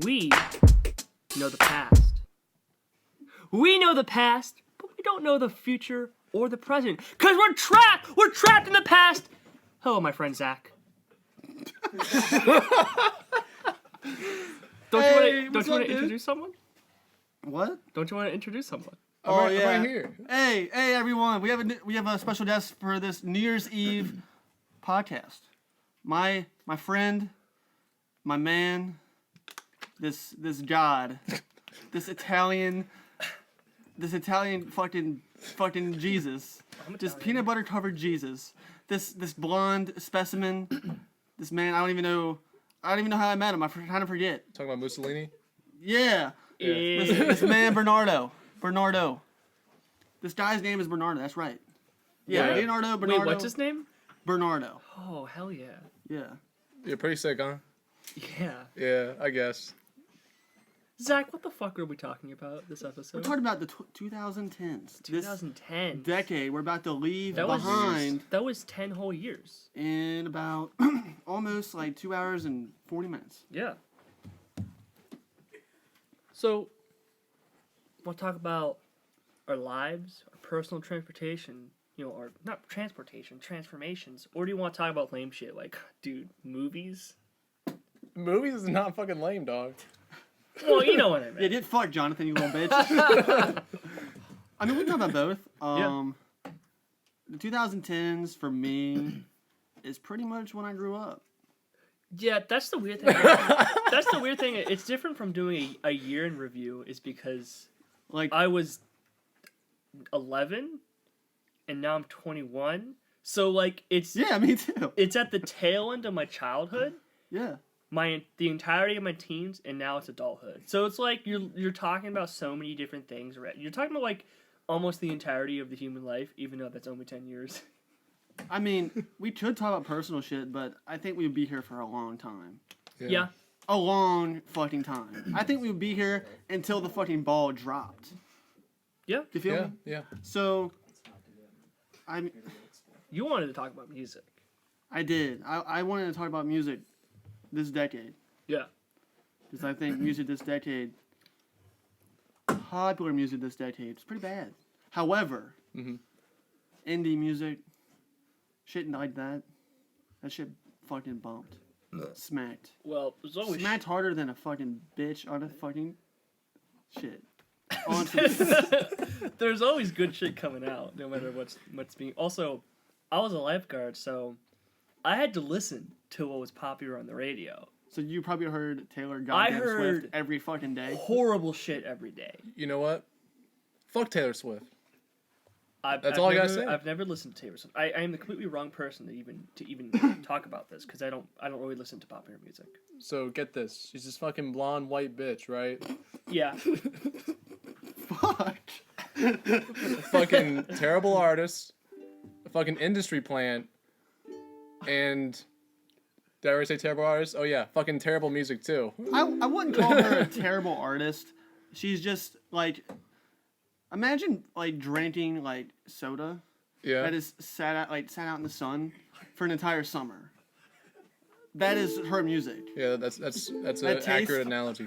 we know the past. We know the past, but we don't know the future or the present. Because we're trapped! We're trapped in the past! Hello, my friend Zach. Don't you want to introduce someone? What? Don't you want to introduce someone? I'm right here. Hey, everyone! We have a special guest for this New Year's Eve podcast. My friend, my man, this god, this Italian fucking Jesus, this peanut butter covered Jesus, this blonde specimen, this man. I don't even know how I met him. I kind of forget. Talking about Mussolini? Yeah. This man Bernardo. This guy's name is Bernardo. That's right. Yeah, Bernardo. Wait, what's his name? Bernardo. Oh, hell yeah. Yeah. You're pretty sick, huh? Yeah. Yeah, I guess. Zach, what the fuck are we talking about this episode? We're talking about the 2010s. 2010. This decade we're about to leave That behind. That was 10 whole years. In about almost like 2 hours and 40 minutes. Yeah. So, we'll talk about our lives, our personal transportation, or not transportation, transformations, or do you want to talk about lame shit like, dude, movies? Movies is not fucking lame, dog. Well, you know what I meant. Yeah, get fucked, Jonathan, you little bitch. I mean, we can talk about both. The 2010s for me is pretty much when I grew up. Yeah, that's the weird thing. That's the weird thing. It's different from doing a year in review is because Like I was 11 and now I'm 21. So like it's me too. It's at the tail end of my childhood. Yeah. The entirety of my teens, and now it's adulthood. So it's like you're talking about so many different things. You're talking about like almost the entirety of the human life, even though that's only 10 years. I mean, we could talk about personal shit, but I think we would be here for a long time. Yeah. A long fucking time. I think we would be here until the fucking ball dropped. Yeah. Do you feel me? Yeah. So, You wanted to talk about music. I did. I wanted to talk about music this decade. Yeah. Because I think music this decade, popular music this decade, is pretty bad. However, indie music, shit like that shit fucking bumped. Smacked. Well, there's always Smacked harder than a fucking bitch on a fucking shit. There's always good shit coming out, no matter what's being. Also, I was a lifeguard, so I had to listen to what was popular on the radio. So you probably heard Taylor I goddamn heard Swift every fucking day. Horrible shit every day. You know what? Fuck Taylor Swift. That's all I gotta say. I've never listened to Taylor Swift. I am the completely wrong person to even talk about this because I don't really listen to popular music. So get this. She's this fucking blonde white bitch, right? Yeah. Fuck. A fucking terrible artist. A fucking industry plant. And did I already say terrible artist? Oh yeah, fucking terrible music too. I wouldn't call her a terrible artist. She's just like, imagine like drinking like soda that is sat out in the sun for an entire summer. That is her music. Yeah, that's an accurate analogy.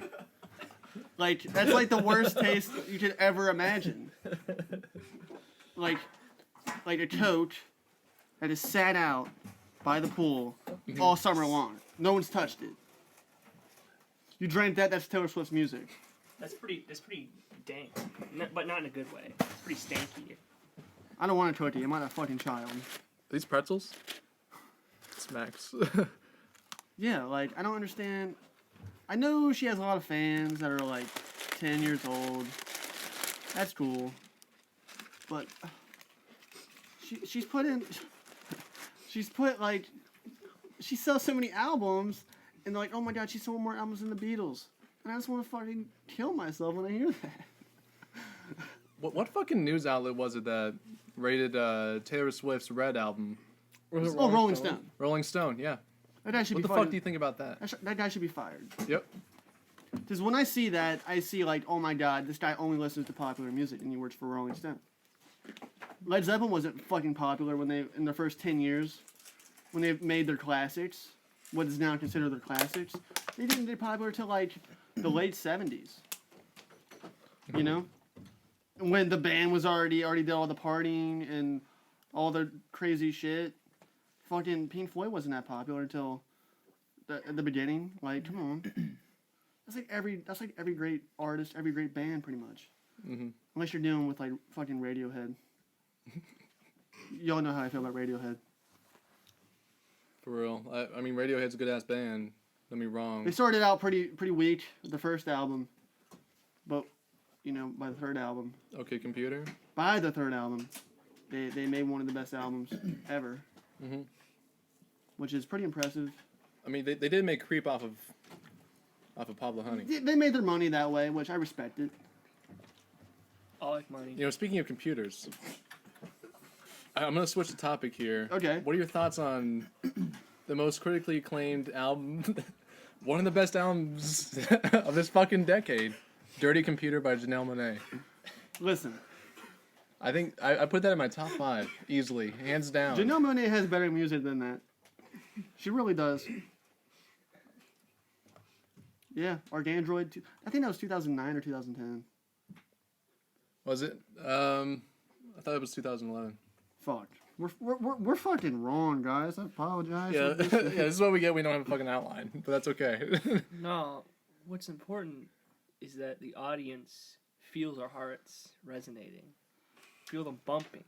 Like that's like the worst taste you could ever imagine. Like a coat that is sat out by the pool all summer long. No one's touched it. You drank that. That's Taylor Swift's music. That's pretty dank, but not in a good way. It's pretty stanky. I don't want a cookie. I'm not a fucking child. These pretzels? Smacks. Yeah, like, I don't understand. I know she has a lot of fans that are, like, 10 years old. That's cool. But she sells so many albums, and they're like, oh my god, she sold more albums than the Beatles. And I just want to fucking kill myself when I hear that. What fucking news outlet was it that rated Taylor Swift's Red album? Rolling Stone. Rolling Stone, yeah. That guy should What be the fuck do you think about that? That guy should be fired. Yep. Because when I see that, I see like, oh my god, this guy only listens to popular music and he works for Rolling Stone. Led Zeppelin wasn't fucking popular in their first 10 years, when they made their classics, what is now considered their classics. They didn't get popular till like the late 70s. You know? When the band was already did all the partying and all the crazy shit. Fucking Pink Floyd wasn't that popular until the beginning. Like, come on. That's like every great artist, every great band, pretty much. Mm-hmm. Unless you're dealing with like fucking Radiohead. Y'all know how I feel about Radiohead. For real. I mean, Radiohead's a good ass band. Don't be wrong. They started out pretty weak with the first album, but you know, by the third album, Okay, computer. they made one of the best albums ever, Mm-hmm. which is pretty impressive. I mean, they did make Creep off of Pablo Honey. They made their money that way, which I respected. I like money. You know, speaking of computers, I'm gonna switch the topic here. Okay. What are your thoughts on the most critically acclaimed album, one of the best albums of this fucking decade, "Dirty Computer" by Janelle Monáe? Listen, I think I put that in my top 5 easily, hands down. Janelle Monáe has better music than that. She really does. Yeah, Argandroid. I think that was 2009 or 2010. Was it? I thought it was 2011. Fuck. We're fucking wrong, guys. I apologize. Yeah, yeah. This is what we get. We don't have a fucking outline, but that's okay. No, what's important is that the audience feels our hearts resonating, feel them bumping,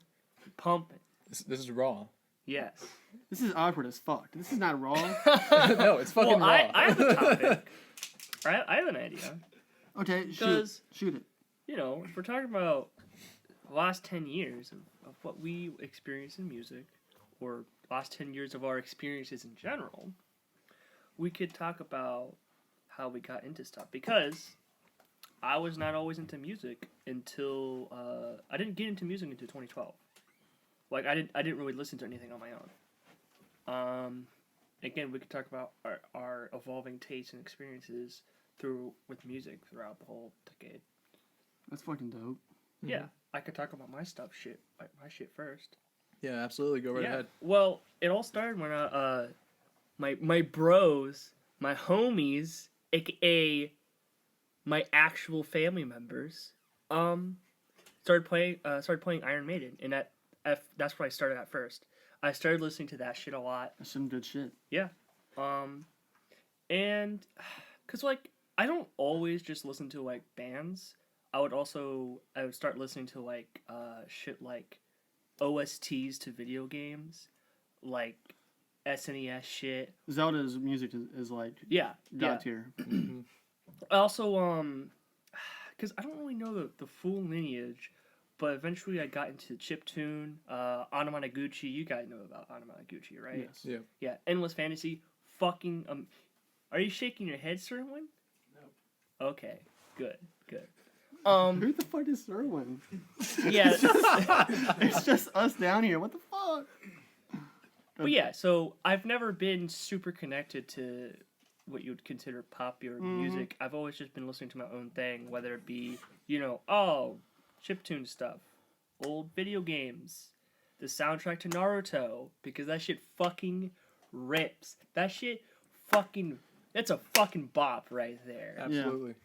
pumping. This is raw. Yes. This is awkward as fuck. This is not wrong. No, it's fucking Well, raw. I have a topic. I have an idea. Okay, Because- shoot it. You know, if we're talking about the last 10 years of what we experience in music, or last 10 years of our experiences in general, we could talk about how we got into stuff. Because I was not always into music until I didn't get into music until 2012. Like I didn't really listen to anything on my own. Again, we could talk about our evolving tastes and experiences with music throughout the whole decade. That's fucking dope. Yeah, I could talk about my my shit first. Yeah, absolutely. Go right ahead. Well, it all started when my bros, my homies, aka my actual family members, started playing Iron Maiden, and that's where I started at first. I started listening to that shit a lot. That's some good shit. Yeah. And cuz like I don't always just listen to like bands. I would start listening to like shit like OSTs to video games, like SNES shit. Zelda's music is like Yeah. god tier. I also cuz I don't really know the full lineage, but eventually I got into chiptune, Anamanaguchi. You guys know about Anamanaguchi, right? Yes. Yeah. Yeah, Endless Fantasy. Fucking are you shaking your head, Serwin? No. Okay. Good. Who the fuck is Serwin? Yeah. It's just us down here. What the fuck? But yeah, so I've never been super connected to what you would consider popular music. I've always just been listening to my own thing, whether it be, chiptune stuff, old video games, the soundtrack to Naruto, because that shit fucking rips. That's a fucking bop right there. Absolutely.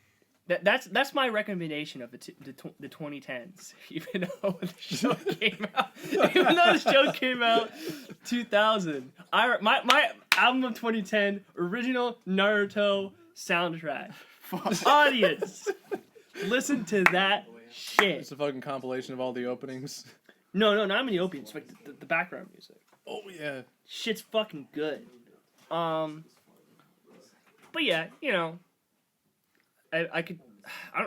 That's my recommendation of the 2010s. Even though the show came out 2000. My album of 2010 original Naruto soundtrack. Fuck. Audience, listen to that shit. It's a fucking compilation of all the openings. No, not many opiums. Like the background music. Oh yeah. Shit's fucking good. But yeah, I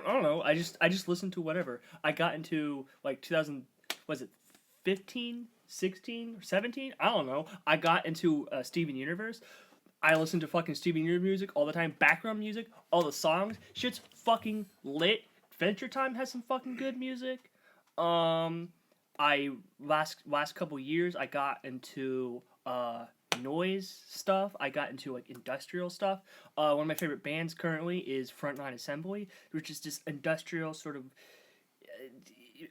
don't know. I just listened to whatever. I got into like 2000. Was it 15, 16, or 17? I don't know. I got into Steven Universe. I listen to fucking Steven Universe music all the time. Background music, all the songs. Shit's fucking lit. Adventure Time has some fucking good music. Last couple years I got into noise stuff. I got into like industrial stuff. One of my favorite bands currently is Frontline Assembly, which is just industrial sort of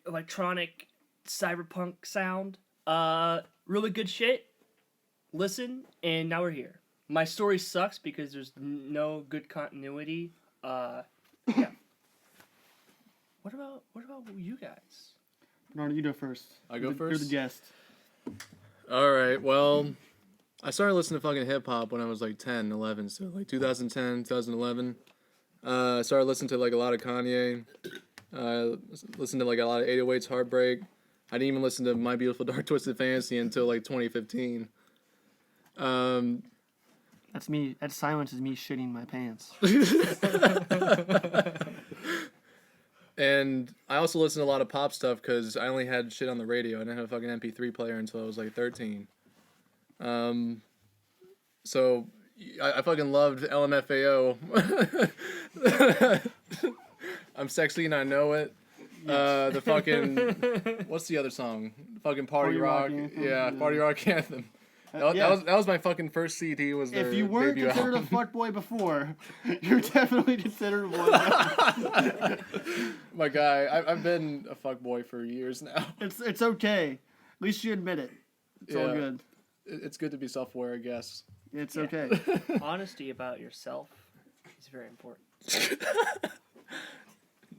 electronic cyberpunk sound. Really good shit. Listen, and now we're here. My story sucks because there's no good continuity Yeah. What about you guys? Bernardo, you go first. I go You're first? the guest. All right. Well, I started listening to fucking hip hop when I was like 10, 11. So like 2010, 2011. I started listening to like a lot of Kanye. Listened to like a lot of 808's Heartbreak. I didn't even listen to My Beautiful Dark Twisted Fantasy until like 2015. That's me. That silence is me shitting my pants. And I also listened to a lot of pop stuff because I only had shit on the radio. I didn't have a fucking MP3 player until I was like 13. So I fucking loved LMFAO. I'm sexy and I know it. The fucking what's the other song? Fucking Party Rock. Anthem, Yeah, yeah. Party Rock Anthem. That was my fucking first CD. Was their If you weren't debut considered album. a fuckboy before, you're definitely considered one now. My guy, I've been a fuckboy for years now. It's okay. At least you admit it. It's all Yeah. good. It's good to be self-aware, I guess. It's Yeah. okay. Honesty about yourself is very important.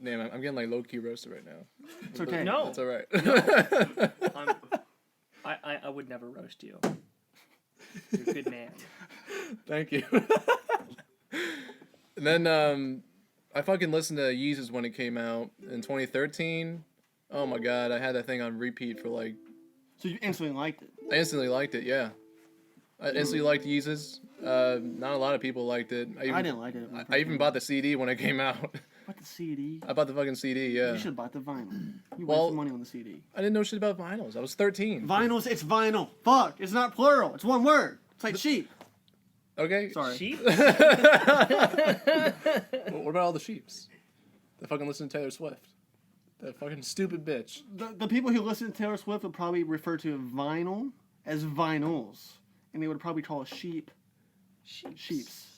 Damn, I'm getting like low-key roasted right now. It's okay. No, It's all right. I would never roast you. You're a good man. Thank you. And then I fucking listened to Yeezus when it came out in 2013. Oh my god, I had that thing on repeat for like. So you instantly liked it. I instantly liked it. Yeah, I instantly liked Yeezus. Not a lot of people liked it. I didn't like it. I even bought the CD when it came out. Bought the CD. I bought the fucking CD. Yeah. You should have bought the vinyl. You Well- wasted money on the CD. I didn't know shit about vinyls. I was 13. Vinyls, it's vinyl. Fuck, it's not plural. It's one word. It's like sheep. Okay. Sorry. Sheep? What about all the sheeps? That fucking listen to Taylor Swift. That fucking stupid bitch. The people who listen to Taylor Swift would probably refer to vinyl as vinyls, and they would probably call a sheep sheeps.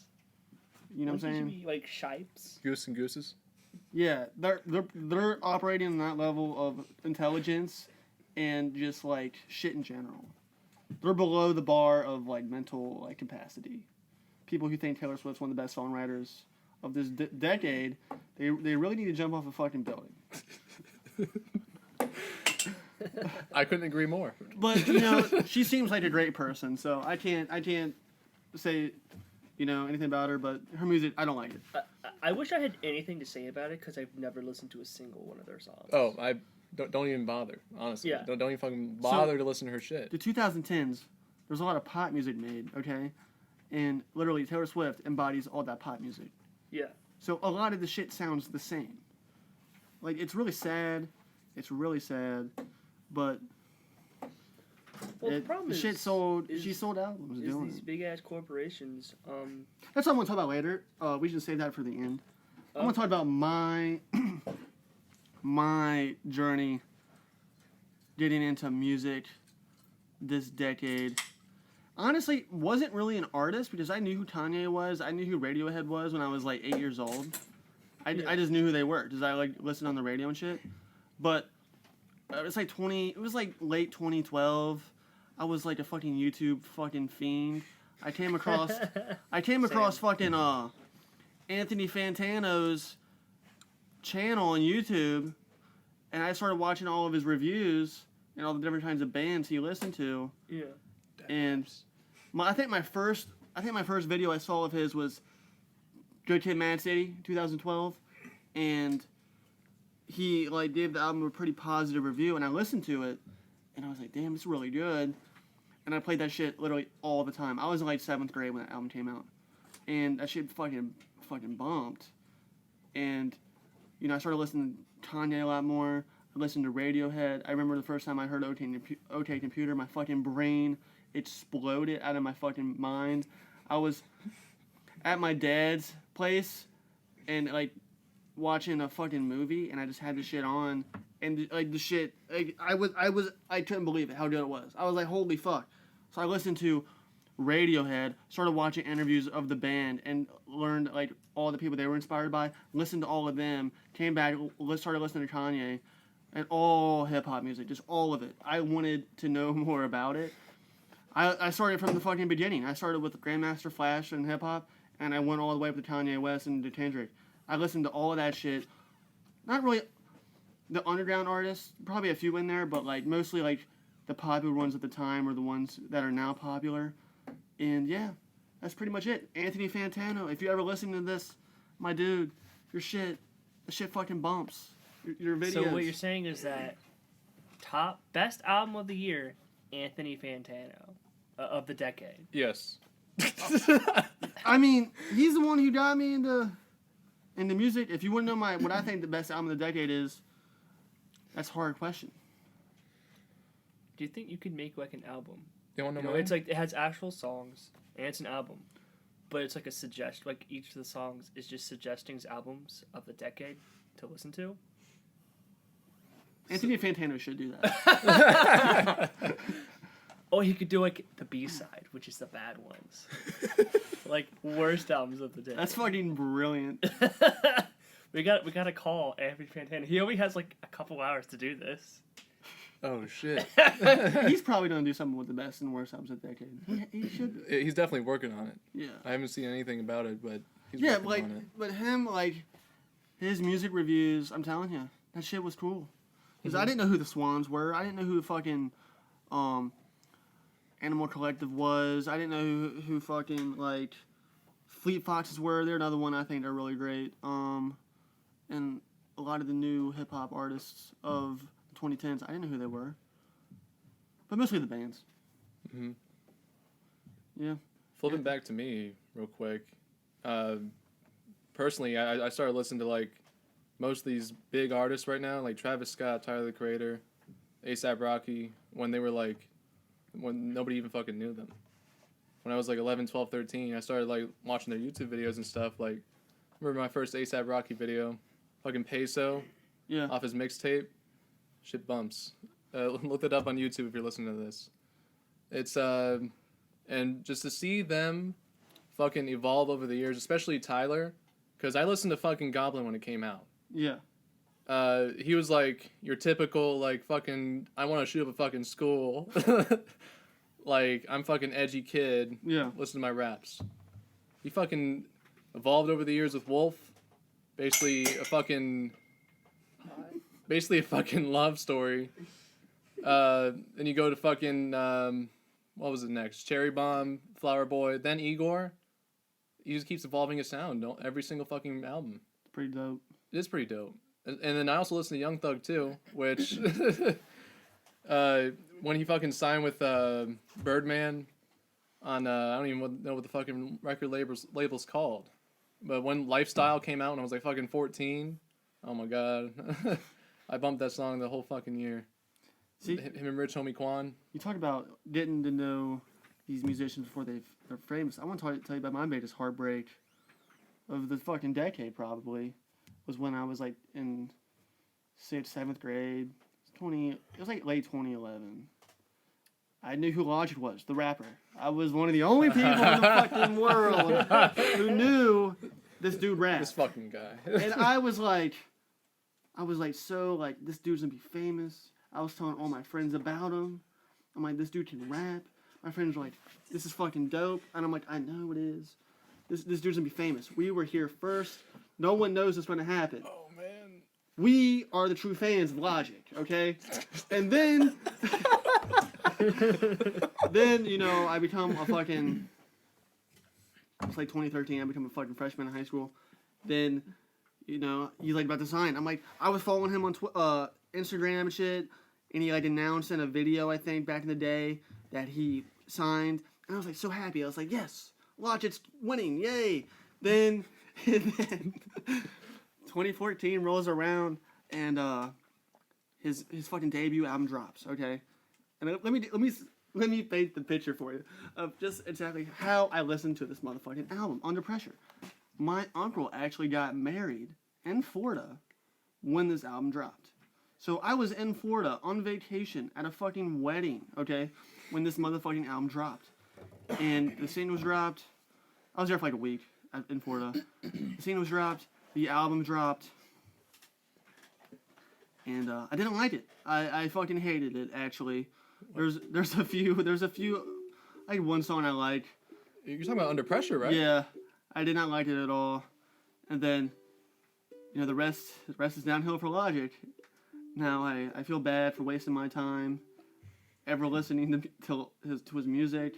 You know what I'm saying? Be like shipes. Goose and gooses. Yeah, they're operating on that level of intelligence and just like shit in general. They're below the bar of like mental like capacity. People who think Taylor Swift's one of the best songwriters of this decade, they really need to jump off a fucking building. I couldn't agree more. But you know, she seems like a great person, so I can't say anything about her. But her music, I don't like it. I wish I had anything to say about it because I've never listened to a single one of their songs. Oh, I don't even bother. Honestly, Yeah. don't even fucking bother to listen to her shit. The 2010s, there's a lot of pop music made, okay, and literally Taylor Swift embodies all that pop music. Yeah. So a lot of the shit sounds the same. Like it's really sad. It's really sad, but Well, the problem the is, shit sold. is- She sold albums is doing these it. big ass corporations. That's what I'm gonna talk about later. We should save that for the end. I'm gonna talk about my my journey getting into music this decade. Honestly, wasn't really an artist because I knew who Kanye was. I knew who Radiohead was when I was like 8 years old. I just knew who they were because I like listened on the radio and shit. But it was like late 2012. I was like a fucking YouTube fucking fiend. I came across fucking Anthony Fantano's channel on YouTube, and I started watching all of his reviews and all the different kinds of bands he listened to. Yeah. And I think my first video I saw of his was Good Kid, Mad City, 2012, and he like gave the album a pretty positive review, and I listened to it, and I was like, damn, it's really good. And I played that shit literally all the time. I was in like 7th grade when that album came out, and that shit fucking bumped. And I started listening to Kanye a lot more. I listened to Radiohead. I remember the first time I heard OK Computer, my fucking brain exploded out of my fucking mind. I was at my dad's place and like watching a fucking movie, and I just had the shit on, and like the shit, like I couldn't believe it how good it was. I was like, holy fuck. So I listened to Radiohead, started watching interviews of the band, and learned like all the people they were inspired by. Listened to all of them. Came back, started listening to Kanye, and all hip hop music, just all of it. I wanted to know more about it. I started from the fucking beginning. I started with Grandmaster Flash and hip hop, and I went all the way up to Kanye West and to Kendrick. I listened to all of that shit. Not really the underground artists, probably a few in there, but like mostly like the popular ones at the time or the ones that are now popular. And yeah, that's pretty much it. Anthony Fantano, if you ever listen to this, my dude, your shit, the shit fucking bumps. Your videos. So what you're saying is that top best album of the year, Anthony Fantano, of the decade. Yes. I mean, he's the one who got me into music. If you want to know what I think the best album of the decade is, that's a hard question. Do you think you could make like an album? You want to know It's like it has actual songs and it's an album, but it's like a suggest. Like each of the songs is just suggesting albums of the decade to listen to. Anthony Fantano should do that. Oh, he could do like the B-side, which is the bad ones. Like worst albums of the day. That's fucking brilliant. we got to call Anthony Fantano. He only has like a couple hours to do this. Oh shit. He's probably gonna do something with the best and worst albums of the decade. He should. He's definitely working on it. Yeah. I haven't seen anything about it, but he's Yeah, working on it. but him his music reviews. I'm telling you, that shit was cool. Because I didn't know who the Swans were. I didn't know who fucking Animal Collective was. I didn't know who fucking like Fleet Foxes were. They're another one I think are really great. And a lot of the new hip hop artists of the 2010s, I didn't know who they were. But mostly the bands. Mm-hmm. Yeah. Flipping back to me real quick. Personally, I started listening to like most of these big artists right now, like Travis Scott, Tyler the Creator, A$AP Rocky, when nobody even fucking knew them. When I was like 11, 12, 13, I started like watching their YouTube videos and stuff. Like, I remember my first A$AP Rocky video, fucking Peso, Yeah. off his mixtape. Shit bumps. Look it up on YouTube if you're listening to this. It's and just to see them fucking evolve over the years, especially Tyler, because I listened to fucking Goblin when it came out. Yeah. He was like your typical like fucking I want to shoot up a fucking school. Like I'm fucking edgy kid. Yeah. Listen to my raps. He fucking evolved over the years with Wolf. Basically a fucking love story. Then you go to fucking what was it next? Cherry Bomb, Flower Boy, then Igor. He just keeps evolving his sound. Every single fucking album. It's pretty dope. It is pretty dope. And then I also listen to Young Thug too, which when he fucking signed with Birdman on I don't even know what the fucking record label's called. But when Lifestyle came out and I was like fucking 14, oh my god. I bumped that song the whole fucking year. See, Him and Rich Homie Quan. you talk about getting to know these musicians before they're famous. I want to tell you about my biggest heartbreak of the fucking decade, probably, was when I was like in 6th, 7th grade. It was like late 2011. I knew who Logic was, the rapper. I was one of the only people in the fucking world who knew this dude rap. This fucking guy. And I was like, so like, this dude's gonna be famous. I was telling all my friends about him. I'm like, this dude can rap. My friends were like, this is fucking dope. And I'm like, I know it is. This dude's gonna be famous. We were here first. No one knows what's gonna happen. Oh man. We are the true fans of Logic, okay? And then, I become a fucking, it's like 2013, I become a fucking freshman in high school. Then, he's like about to sign. I'm like, I was following him on Instagram and shit, and he like announced in a video, I think, back in the day, that he signed. And I was like so happy. I was like, yes, Logic's winning, yay. Then 2014 rolls around, and his fucking debut album drops. Okay, and let me paint the picture for you of just exactly how I listened to this motherfucking album under pressure. My uncle actually got married in Florida when this album dropped. So I was in Florida on vacation at a fucking wedding. Okay, when this motherfucking album dropped, and the single was dropped. I was there for like a week in Florida. The single was dropped. The album dropped, and I didn't like it. I fucking hated it. Actually, there's a few. I had one song I like. You're talking about Under Pressure, right? Yeah, I did not like it at all. And then the rest is downhill for Logic. Now I feel bad for wasting my time ever listening to his music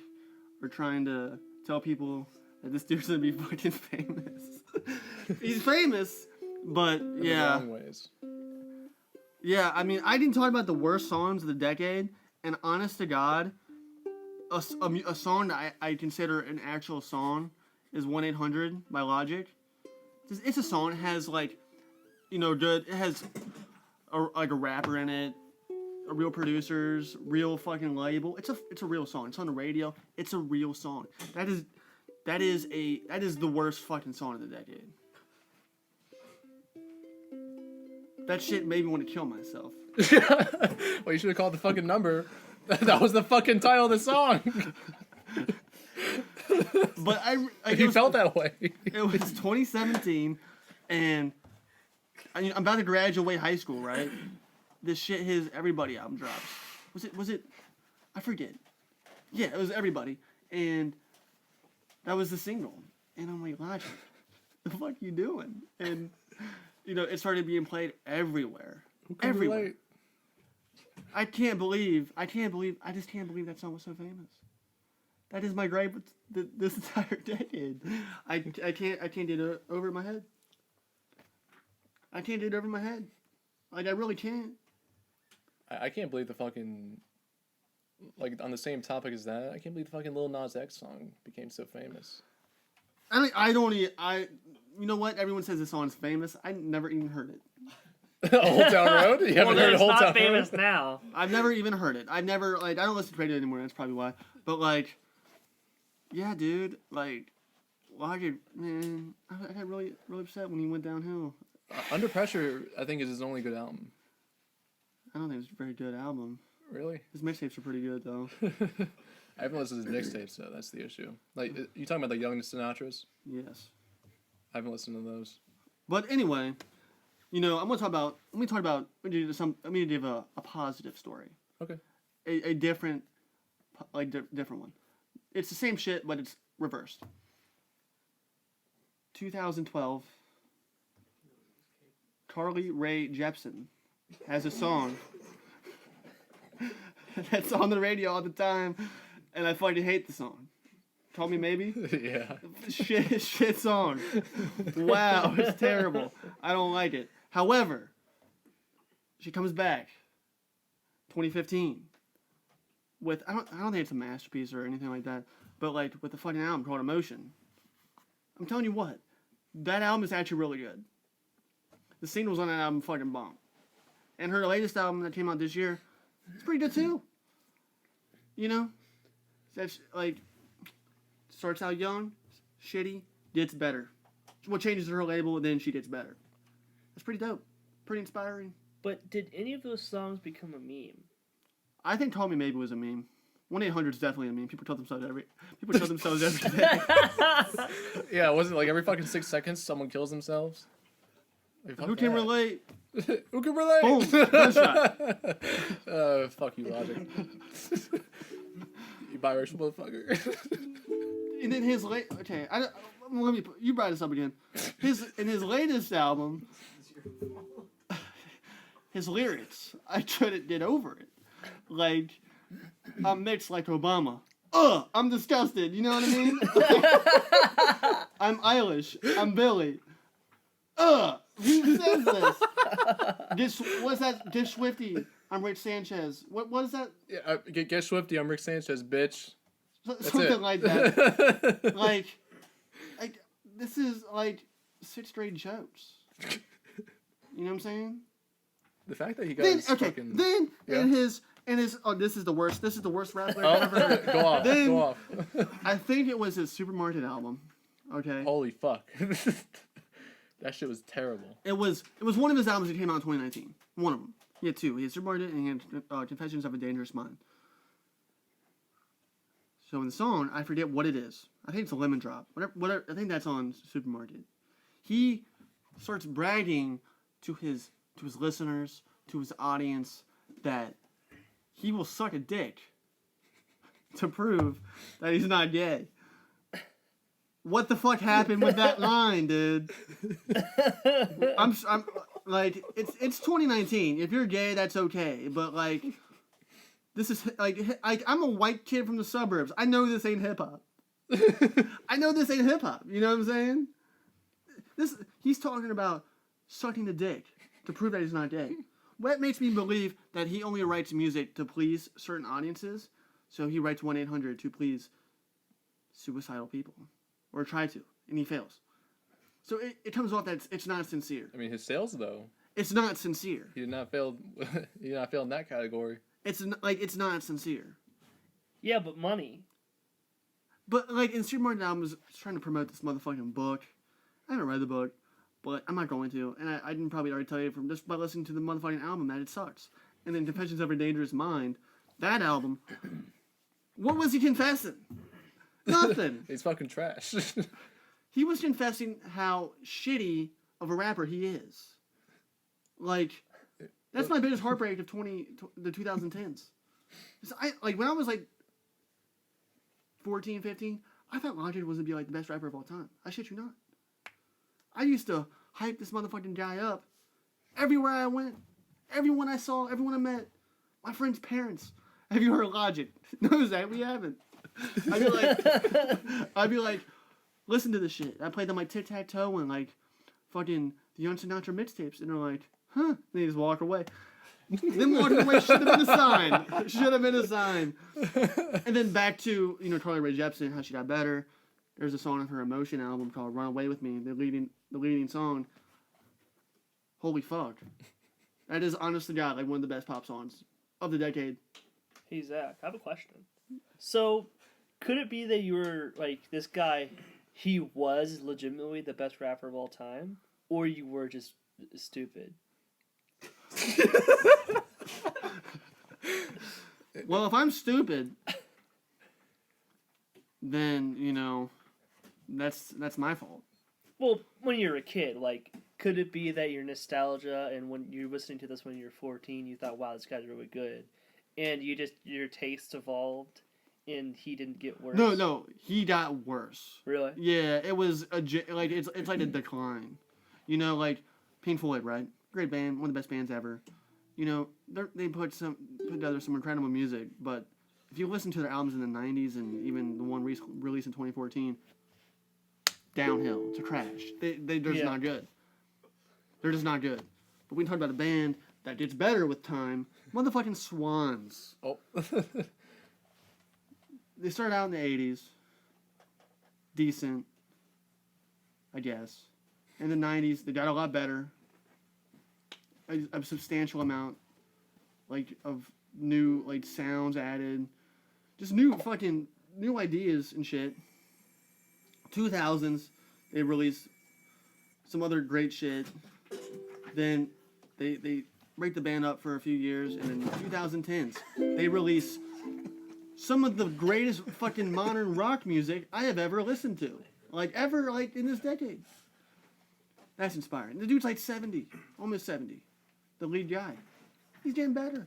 or trying to tell people that this dude's gonna be fucking famous. He's famous, but In yeah. the wrong ways. Yeah, I mean, I didn't talk about the worst songs of the decade, and honest to God, a song that I consider an actual song is 1-800 by Logic. It's a song. It has, like, it has a rapper in it, a real producers, real fucking label. It's a real song. It's on the radio. It's a real song. That is the worst fucking song of the decade. That shit made me want to kill myself. Well, you should have called the fucking number. That was the fucking title of the song. But You felt that way. It was 2017, and I'm about to graduate high school, right? This shit, his Everybody album drops. Was it? I forget. Yeah, it was Everybody, and that was the single. And I'm like, Logic, the fuck you doing? And it started being played everywhere. Everywhere. Relate? I just can't believe that song was so famous. That is my gripe with this entire decade. I can't get it over my head. I can't get it over my head. Like, I really can't. I can't believe the fucking, like, on the same topic as that, I can't believe the fucking Lil Nas X song became so famous. You know what? Everyone says this song's famous. I never even heard it. Old Town Road? You haven't heard it's Old not Town famous Road? now. I've never even heard it. I don't listen to radio anymore. That's probably why. But, like, yeah, dude. Like, Logic, man, I got really, really upset when he went downhill. Under Pressure, I think, is his only good album. I don't think it's a very good album. Really? His mixtapes are pretty good, though. I haven't listened to his mixtapes, though. That's the issue. Like, you talking about the Young Sinatra's? Yes. I haven't listened to those. But anyway, I'm gonna talk about. Let me give a positive story. Okay. A different, different one. It's the same shit, but it's reversed. 2012. Carly Rae Jepsen has a song that's on the radio all the time, and I fucking hate the song. Call Me Maybe? Yeah. Shit song. Wow, it's terrible. I don't like it. However, she comes back 2015 with I don't think it's a masterpiece or anything like that, but like with the fucking album called Emotion. I'm telling you what, that album is actually really good. The singles on that album fucking bomb. And her latest album that came out this year, it's pretty good too. That's like starts out young, shitty, gets better. What changes her label, and then she gets better. That's pretty dope. Pretty inspiring. But did any of those songs become a meme? I think Call Me Maybe was a meme. 1-800 is definitely a meme. People tell themselves every day. Yeah, was it like every fucking 6 seconds someone kills themselves? Like, Who can relate? Who can relate? Boom. Gunshot. Fuck you, Logic. You biracial motherfucker. And then his you brought this up again. In his latest album, his lyrics, I couldn't get over it. Like, I'm mixed like Obama. I'm disgusted. You know what I mean? I'm Eilish. I'm Billy. Who says this? What's that? Get Swifty. I'm Rich Sanchez. What is that? Yeah, get Swifty. I'm Rick Sanchez, bitch. Something like that. like, this is like 6th grade jokes. You know what I'm saying? The fact that he got this is the worst. This is the worst rap lyric Oh, I've ever heard. go off. I think it was his Supermarket album. Okay. Holy fuck. That shit was terrible. It was one of his albums that came out in 2019. One of them. He had two. He had Supermarket and he had Confessions of a Dangerous Mind. So in the song, I forget what it is. I think it's a Lemon Drop. Whatever. I think that's on Supermarket. He starts bragging to his listeners, to his audience, that he will suck a dick to prove that he's not gay. what the fuck happened with that line, dude? I'm like, it's 2019. If you're gay, that's okay. But like, this is like I'm a white kid from the suburbs. I know this ain't hip hop. I know this ain't hip hop. You know what I'm saying? He's talking about sucking the dick to prove that he's not gay. What makes me believe that he only writes music to please certain audiences? So he writes 1-800 to please suicidal people, or try to, and he fails. So it comes off that it's not sincere. I mean, his sales though. It's not sincere. He did not fail. He did not fail in that category. It's not sincere. Yeah, but money. But like in Super Martin album was trying to promote this motherfucking book. I haven't read the book, but I'm not going to. And I didn't probably already tell you from just by listening to the motherfucking album that it sucks. And then Confessions of a Dangerous Mind, that album. What was he confessing? Nothing. He's fucking trash. He was confessing how shitty of a rapper he is. Like, that's my biggest heartbreak of the 2010s. Like when I was like 14, 15, I thought Logic was gonna be like the best rapper of all time. I shit you not. I used to hype this motherfucking guy up everywhere I went, everyone I saw, everyone I met, my friends' parents. Have you heard Logic? No, Zach, we haven't. I'd be like, listen to this shit. I played them like tic-tac-toe and like fucking the Young Sinatra mixtapes, and they're like, huh? And they just walk away. Them walking away should have been a sign. Should have been a sign. And then back to, Carly Rae Jepsen, how she got better. There's a song on her Emotion album called Run Away With Me, the leading song. Holy fuck. That is, honest to God, like one of the best pop songs of the decade. Hey, Zach, I have a question. So, could it be that you were, like, this guy, he was legitimately the best rapper of all time? Or you were just stupid? Well, if I'm stupid, then, that's my fault. Well, when you were a kid, like, could it be that your nostalgia and when you're listening to this when you're 14, you thought, wow, this guy's really good, and your taste evolved, and he didn't get worse? No, he got worse. Really? Yeah, it was it's like a decline. Like Pink Floyd, right? Great band, one of the best bands ever. They put together some incredible music, but if you listen to their albums in the 90s and even the one released in 2014, downhill. It's a crash. They're just not good. They're just not good. But we can talk about a band that gets better with time. Motherfucking Swans. Oh. They started out in the 80s. Decent, I guess. In the 90s, they got a lot better. A substantial amount, of new, sounds added. Just new ideas and shit. 2000s, they released some other great shit. Then they break the band up for a few years, and in 2010s, they release some of the greatest fucking modern rock music I have ever listened to. In this decade. That's inspiring. The dude's like 70, almost 70. The lead guy. He's getting better.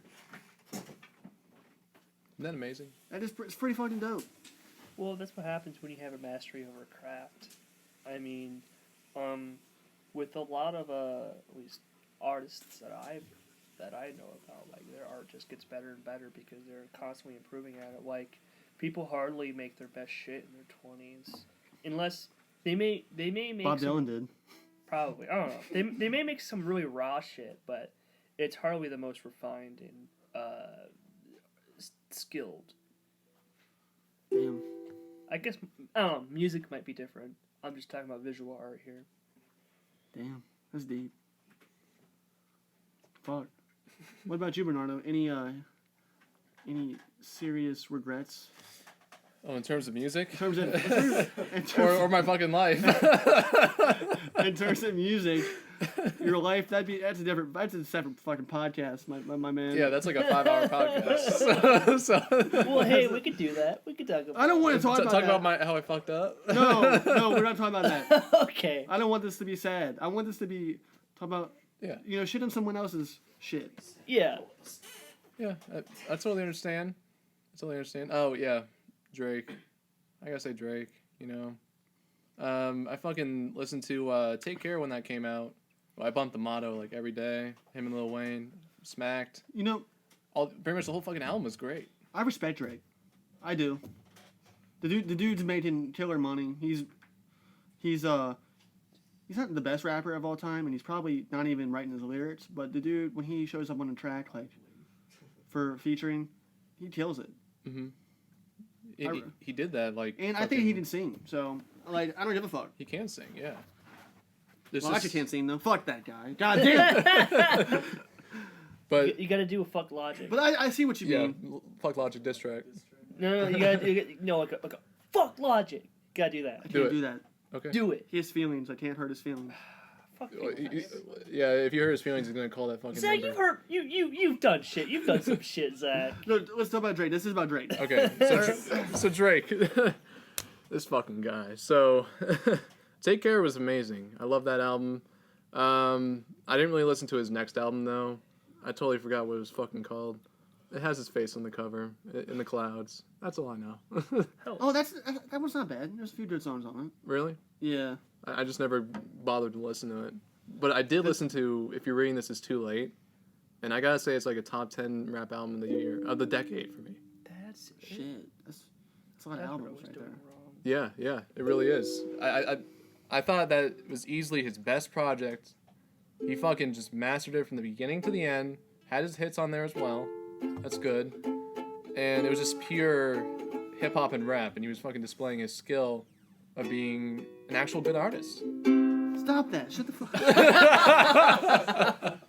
Isn't that amazing? It's pretty fucking dope. Well, that's what happens when you have a mastery over a craft. I mean, with a lot of at least artists that I know about, like their art just gets better and better because they're constantly improving at it. Like people hardly make their best shit in their 20s, unless they may make Bob Dylan did. Probably, I don't know. They may make some really raw shit, but it's hardly the most refined and skilled. Damn. I guess I don't know. Music might be different. I'm just talking about visual art here. Damn, that's deep. Fuck. What about you, Bernardo? Any serious regrets? Oh, in terms of music? In terms of or my fucking life. in terms of music, your life, that's a separate fucking podcast, my man. Yeah, that's like a 5-hour podcast. so, well, hey, we could do that. We could talk about I don't want to talk about that. about how I fucked up. No, we're not talking about that. Okay. I don't want this to be sad. I want this to be talk about shit on someone else's shit. Yeah. Yeah, I totally understand. Oh yeah, Drake. I gotta say Drake. I fucking listened to Take Care when that came out. Well, I bumped the motto like every day. Him and Lil Wayne, smacked. You know, Pretty much the whole fucking album was great. I respect Drake. I do. The dude's making killer money. He's not the best rapper of all time, and he's probably not even writing his lyrics. But the dude, when he shows up on a track, like for featuring, he kills it. He did that like. And I think he can sing. So like, I don't give a fuck. He can sing, yeah. Well, I actually can't sing though. Fuck that guy. God damn it. But you gotta do a fuck Logic. But I see what you mean. Fuck Logic diss track. No, you gotta like a fuck Logic. Gotta do that. I can't do that. Okay. Do it. He has feelings. I can't hurt his feelings. Fuck Yeah, if you hurt his feelings, he's gonna call that fucking Zach, number. you've done shit. You've done some shit, Zach. No, let's talk about Drake. This is about Drake. Okay, so Drake, this fucking guy. So, Take Care was amazing. I love that album. I didn't really listen to his next album though. I totally forgot what it was fucking called. It has his face on the cover in the clouds. That's all I know. Oh, that was not bad. There's a few good songs on it. Really? Yeah. I just never bothered to listen to it. But I did listen to If You're Reading This Is Too Late. And I gotta say it's like a top 10 rap album of the year, of the decade for me. That's shit. That's a lot of albums right there. Yeah, it really is. I thought that was easily his best project. He fucking just mastered it from the beginning to the end. Had his hits on there as well. That's good. And it was just pure hip hop and rap, and he was fucking displaying his skill of being an actual good artist. Stop that. Shut the fuck up.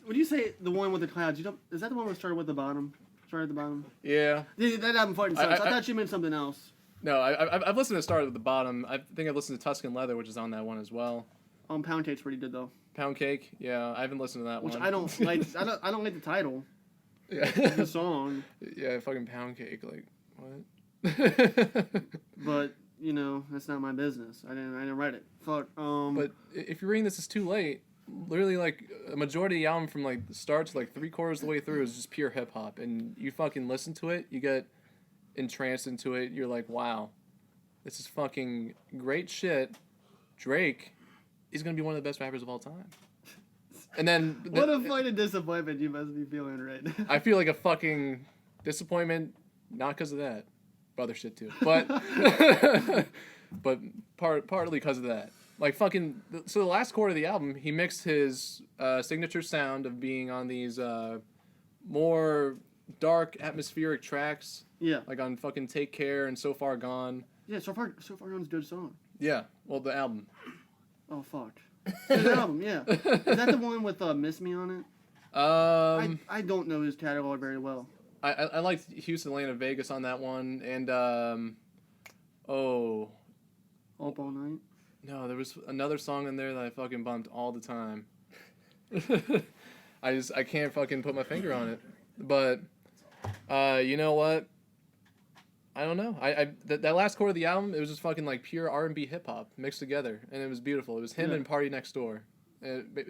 When you say the one with the clouds, is that the one that started with the bottom? Started at the bottom? Yeah. That album fucking sucks. I thought you meant something else. No, I've listened to Start at the Bottom. I think I've listened to Tuscan Leather, which is on that one as well. Pound Cake's pretty good though. Pound Cake, yeah, I haven't listened to that Which one. I don't like. I don't like the title. Yeah. Of the song. Yeah, fucking Pound Cake, like what? But you know, that's not my business. I didn't write it. Fuck. But if you're reading This Is Too Late, literally like a majority of the album from like the start to like 3/4 of the way through is just pure hip hop, and you fucking listen to it, you get entranced into it. You're like, wow, this is fucking great shit. Drake is gonna be one of the best rappers of all time. And then what a fucking disappointment you must be feeling right now. I feel like a fucking disappointment, not because of that, but other shit too, but but partly because of that. Like fucking, so the last quarter of the album, he mixed his signature sound of being on these more dark atmospheric tracks. Yeah. Like on fucking Take Care and So Far Gone. Yeah, So Far Gone's a good song. Yeah, well the album. Oh fuck. The album, yeah. Is that the one with Miss Me on it? I don't know his catalog very well. I liked Houston, Atlanta, Vegas on that one, and Up All Night. No, there was another song in there that I fucking bumped all the time. I can't fucking put my finger on it, but you know what? I don't know. That last quarter of the album, it was just fucking like pure R&B hip hop mixed together, and it was beautiful. It was him and Party Next Door,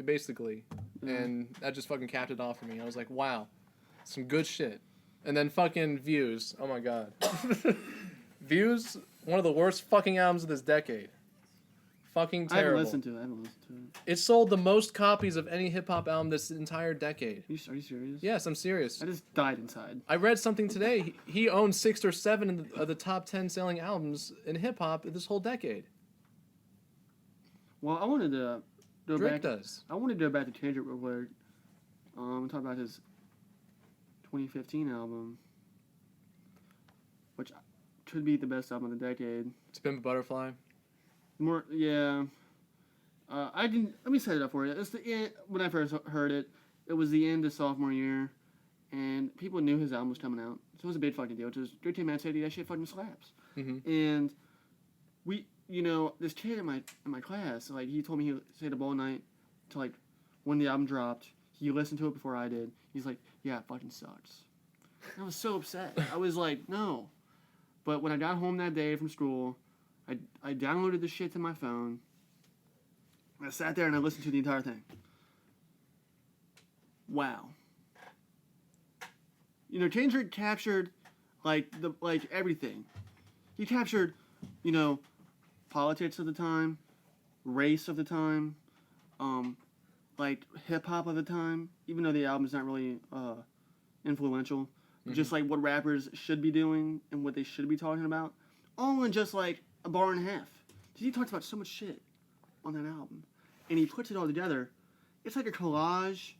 basically, and that just fucking capped it off for me. I was like, wow, some good shit. And then fucking Views. Oh my god, Views, one of the worst fucking albums of this decade. Fucking terrible. I haven't listened to it. It sold the most copies of any hip hop album this entire decade. Are you serious? Yes, I'm serious. I just died inside. I read something today. He owns 6 or 7 of the top 10 selling albums in hip hop this whole decade. Well, I wanted to go Drake back. does. I wanted to go back to Kendrick real quick. Talk about his 2015 album, which could be the best album of the decade. To Pimp a Butterfly. More, yeah. Let me set it up for you. It's the end, when I first heard it, it was the end of sophomore year, and people knew his album was coming out, so it was a big fucking deal. It was Dirty Man City, that shit fucking slaps. Mm-hmm. And this kid in my class, like, he told me he stayed up all night to like when the album dropped. He listened to it before I did. He's like, yeah, it fucking sucks. And I was so upset. I was like, no. But when I got home that day from school, I downloaded the shit to my phone. I sat there and I listened to the entire thing. Wow. Kendrick captured like everything. he captured, you know, politics of the time, race of the time, like hip hop of the time. Even though the album's not really influential, just like what rappers should be doing and what they should be talking about, all in just like a bar and a half. He talks about so much shit on that album, and he puts it all together. It's like a collage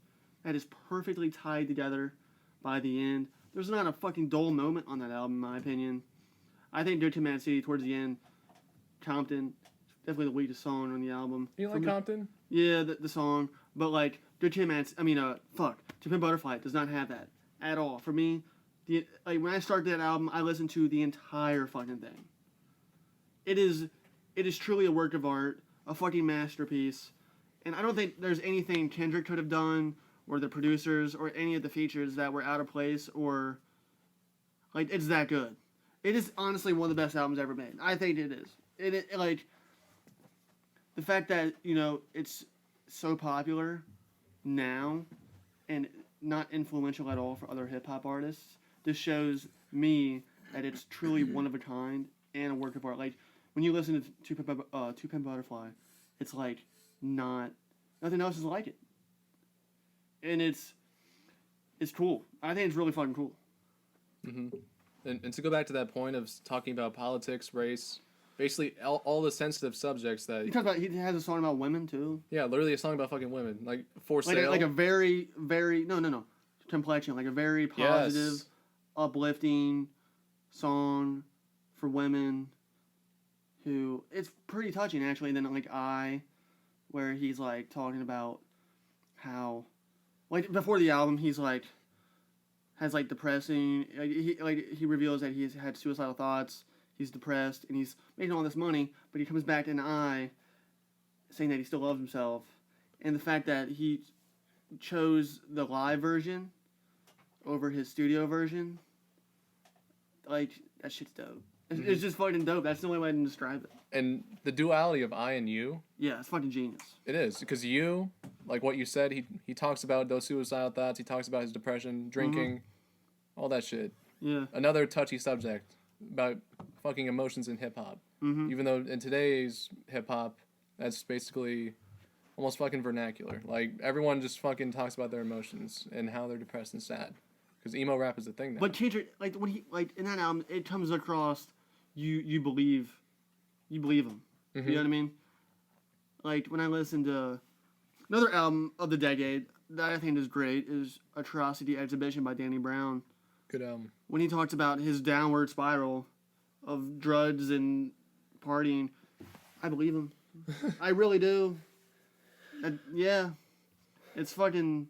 that is perfectly tied together by the end. There's not a fucking dull moment on that album, in my opinion. I think Dirty Man City towards the end, Compton, definitely the weakest song on the album. You like Compton? Yeah, the song, but like Dirty Man, To Pimp Butterfly does not have that at all. For me, when I started that album, I listened to the entire fucking thing. It is truly a work of art, a fucking masterpiece, and I don't think there's anything Kendrick could have done, or the producers, or any of the features that were out of place, or like it's that good. It is honestly one of the best albums ever made. I think it is. It like the fact that it's so popular now, and not influential at all for other hip hop artists. This shows me that it's truly one of a kind and a work of art. Like when you listen to To Pimp Butterfly, it's like nothing else is like it, and it's cool. I think it's really fucking cool. Mm-hmm. And to go back to that point of talking about politics, race, basically all the sensitive subjects that... He has a song about women, too. Yeah, literally a song about fucking women. Like, for sale. Like a very, very... No. Complexion. Like a very positive, yes. uplifting song for women who... It's pretty touching, actually. And then, like, where he's, like, talking about how... Like, before the album, he's, like... has like depressing. He reveals that he's had suicidal thoughts. He's depressed and he's making all this money, but he comes back to an saying that he still loves himself, and the fact that he chose the live version over his studio version, like that shit's dope. It's just fucking dope. That's the only way I can describe it. And the duality of I and you. Yeah, it's fucking genius. It is, because you, like what you said, he talks about those suicidal thoughts. He talks about his depression, drinking, all that shit. Yeah. Another touchy subject about fucking emotions in hip hop. Mm-hmm. Even though in today's hip hop, that's basically almost fucking vernacular. Like everyone just fucking talks about their emotions and how they're depressed and sad. Because emo rap is a thing now. But Kendrick, like when he in that album, it comes across you believe him. Mm-hmm. You know what I mean? Like when I listen to another album of the decade that I think is great is Atrocity Exhibition by Danny Brown. Good album. When he talks about his downward spiral of drugs and partying, I believe him. I really do. Yeah, it's fucking.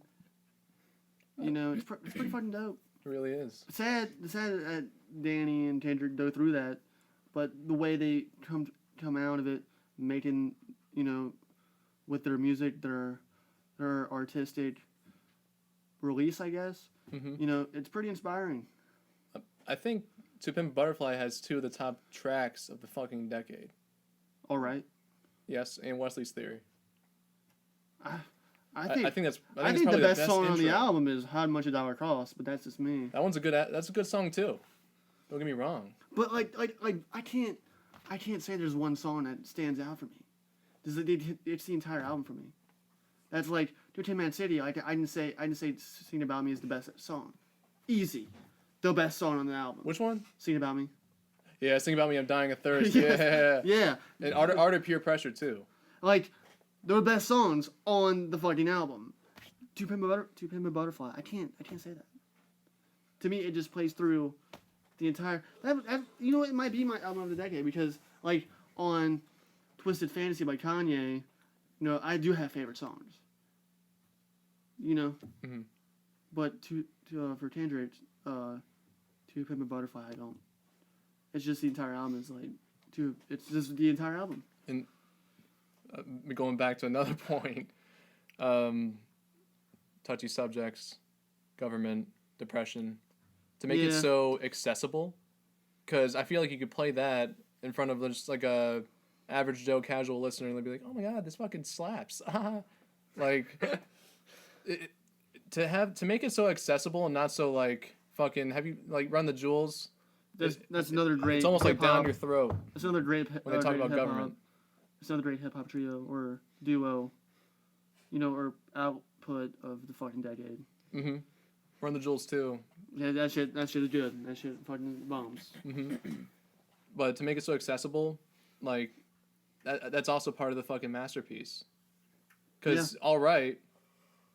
It's pretty fucking dope. It really is. It's sad that Danny and Kendrick go through that, but the way they come out of it, making with their music, their artistic release, I guess. Mm-hmm. It's pretty inspiring. I think To Pimp Butterfly has two of the top tracks of the fucking decade. All right. Yes, and Wesley's Theory. I think that's the best song on the album is How Much a Dollar Costs, but that's just me. That one's that's a good song too. Don't get me wrong. But like I can't say there's one song that stands out for me. It's the entire album for me. That's like Dirty Man City. Like I didn't say Sing About Me is the best song. Easy. The best song on the album. Which one? Sing About Me. Yeah, Sing About Me, I'm Dying of Thirst. Yes. Yeah. And Art of Pure Pressure too. Like, they're the best songs on the fucking album. To Pimp a Butterfly. I can't say that. To me, it just plays through the entire. It might be my album of the decade because, like, on Twisted Fantasy by Kanye, I do have favorite songs. Mm-hmm. But for Kendrick, To Pimp a Butterfly, I don't. It's just the entire album is like, it's just the entire album. And going back to another point, touchy subjects, government, depression, to make it so accessible, because I feel like you could play that in front of just like a average Joe casual listener and they'd be like, oh my god, this fucking slaps. Like, to make it so accessible and not so like fucking, have you like Run the Jewels? That's another great. It's almost like hip-hop. down your throat That's another great. when they talk great about hip-hop. government. It's another great hip hop trio or duo. Or output of the fucking decade. Mm-hmm. Run the Jewels too. Yeah, that shit is good. That shit fucking bombs. Mm-hmm. But to make it so accessible, like, that's also part of the fucking masterpiece. Because, all right,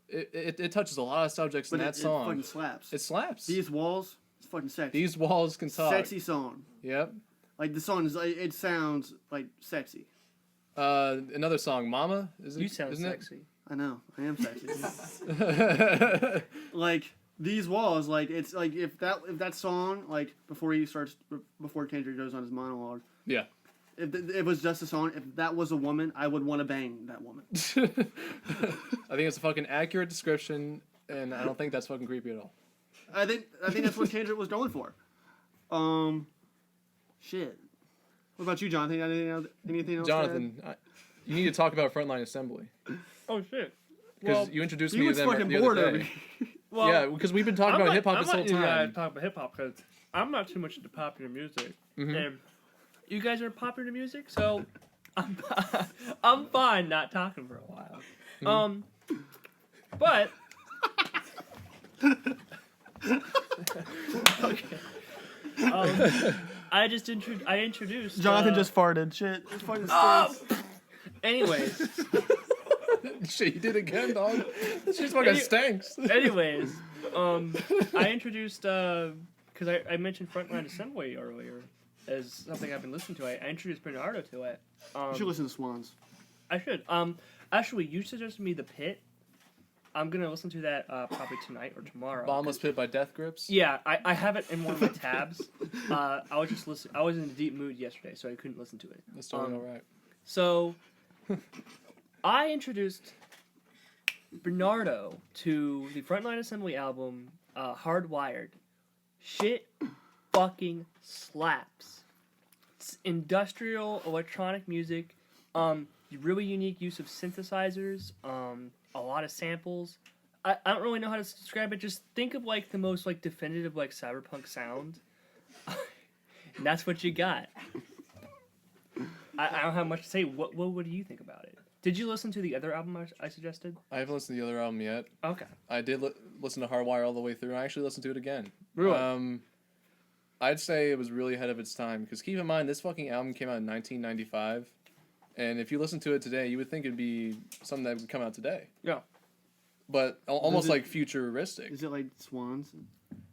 it touches a lot of subjects in that song. It fucking slaps. It slaps. These walls, it's fucking sexy. These walls can talk. Sexy song. Yep. Like the song is, it sounds like sexy. Another song, Mama. You sound sexy. I know, I am sexy. It? Like these walls, like it's like if that song, like before Kendrick goes on his monologue. Yeah. If it was just a song, if that was a woman, I would want to bang that woman. I think it's a fucking accurate description, and I don't think that's fucking creepy at all. I think that's what Kendrick was going for. Shit. What about you, Jonathan? Anything else? Jonathan, you need to talk about Frontline Assembly. Oh shit. Because you introduced me He to was them fucking the bored other over day. here. Well, Yeah, because we've been talking about hip hop this whole You guys time. talk about hip hop because I'm not too much into popular music, and you guys are popular music, so I'm fine not talking for a while. But okay. I introduced Jonathan just farted. Shit. It's fucking stinks. Anyways, Shit, you did again, dog. This just fucking stinks. anyways, I introduced because I mentioned Frontline Assembly earlier as something I've been listening to. I introduced Bernardo to it. You should listen to Swans. I should. Actually, you suggested me The Pit. I'm gonna listen to that probably tonight or tomorrow. Bombless Pit by Death Grips. Yeah, I have it in one of my tabs. I was just listening. I was in a deep mood yesterday, so I couldn't listen to it. That's totally alright. So, I introduced Bernardo to the Frontline Assembly album, Hardwired. Shit fucking slaps. It's industrial electronic music. Really unique use of synthesizers. A lot of samples. I don't really know how to describe it. Just think of like the most like definitive like cyberpunk sound. And that's what you got. I don't have much to say. What do you think about it? Did you listen to the other album I suggested? I haven't listened to the other album yet. Okay. I did listen to Hardwire all the way through, and I actually listened to it again. Really? I'd say it was really ahead of its time, because keep in mind, this fucking album came out in 1995, and if you listen to it today, you would think it'd be something that would come out today. Yeah. But almost like futuristic. Is it like Swans? Is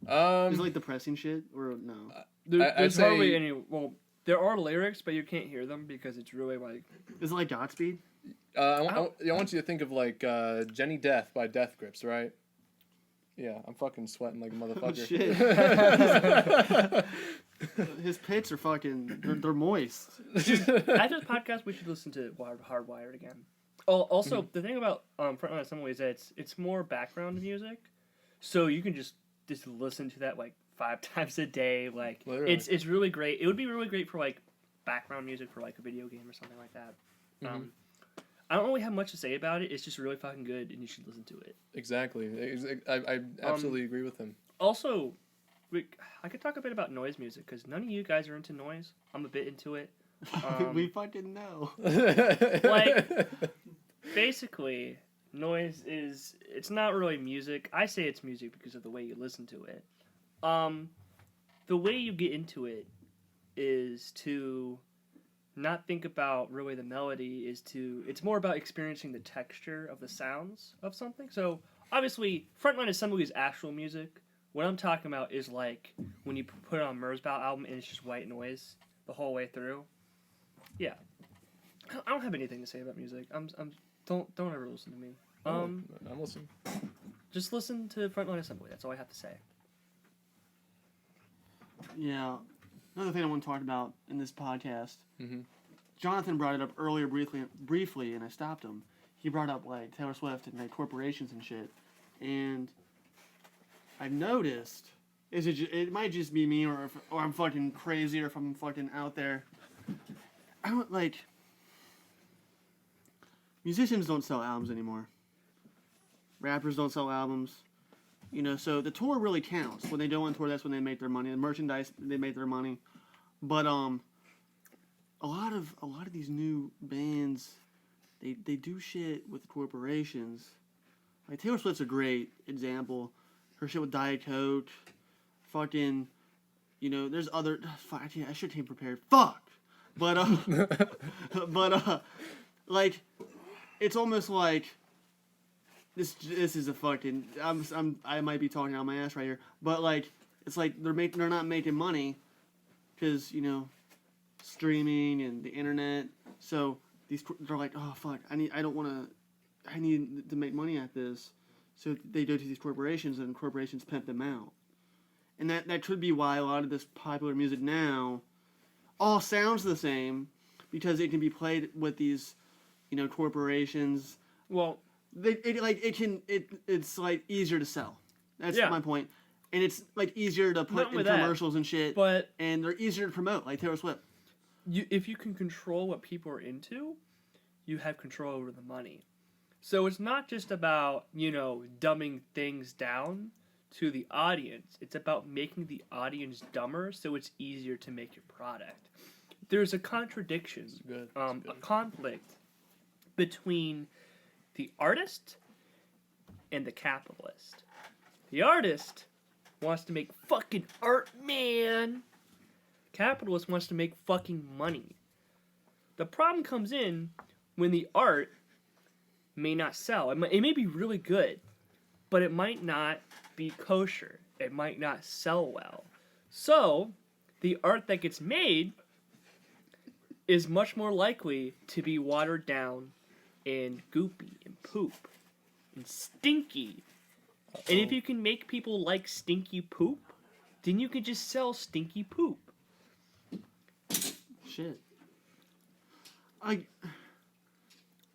it Um, like depressing shit or no? There's say- hardly any. Well, there are lyrics, but you can't hear them because it's really like. Is it like Godspeed? I want you to think of like Jenny Death by Death Grips, right? Yeah, I'm fucking sweating like a motherfucker. Oh shit. His pits are fucking. They're moist. After this podcast, we should listen to Hardwired again. Oh, also, the thing about Frontline Assembly is that it's more background music, so you can just listen to that like 5 times a day. Like Literally. it's really great. It would be really great for like background music for like a video game or something like that. I don't really have much to say about it. It's just really fucking good, and you should listen to it. Exactly. I absolutely agree with him. Also, I could talk a bit about noise music because none of you guys are into noise. I'm a bit into it. We fucking know. Like, basically, noise it's not really music. I say it's music because of the way you listen to it. The way you get into it is to not think about really the melody, it's more about experiencing the texture of the sounds of something. So, obviously, Frontline Assembly is actual music. What I'm talking about is like when you put it on Merzbow album and it's just white noise the whole way through. Yeah. I don't have anything to say about music. Don't ever listen to me. I'm listening. Just listen to Frontline Assembly. That's all I have to say. Yeah. Another thing I want to talk about in this podcast. Mm-hmm. Jonathan brought it up earlier briefly, and I stopped him. He brought up like Taylor Swift and like corporations and shit, and I've noticed it might just be me or I'm fucking crazy or if I'm fucking out there. I don't like musicians don't sell albums anymore. Rappers don't sell albums. You know, so the tour really counts. When they go on tour, that's when they make their money. The merchandise, they make their money. But a lot of these new bands, they do shit with corporations. Like Taylor Swift's a great example. Her shit with Diet Coke, fucking, you know, there's other. Fuck, I should have prepared. Fuck, but like, it's almost like this is a fucking. I might be talking out my ass right here, but like, it's like they're not making money, because you know, streaming and the internet. So they're like, oh fuck, I need to make money at this. So they go to these corporations, and corporations pimp them out. And that could be why a lot of this popular music now all sounds the same, because it can be played with these, you know, corporations. Well, it's like easier to sell. That's Yeah. my point. And it's like easier to put Not in with that, commercials and shit. but And they're easier to promote, like Taylor Swift. if you can control what people are into, you have control over the money. So it's not just about, you know, dumbing things down to the audience. It's about making the audience dumber so it's easier to make your product. There's a contradiction, good. a conflict between the artist and the capitalist. The artist wants to make fucking art, man. Capitalist wants to make fucking money. The problem comes in when the art may not sell. It may be really good, but it might not be kosher. It might not sell well. So, the art that gets made is much more likely to be watered down and goopy and poop and stinky. And if you can make people like stinky poop, then you can just sell stinky poop. Shit.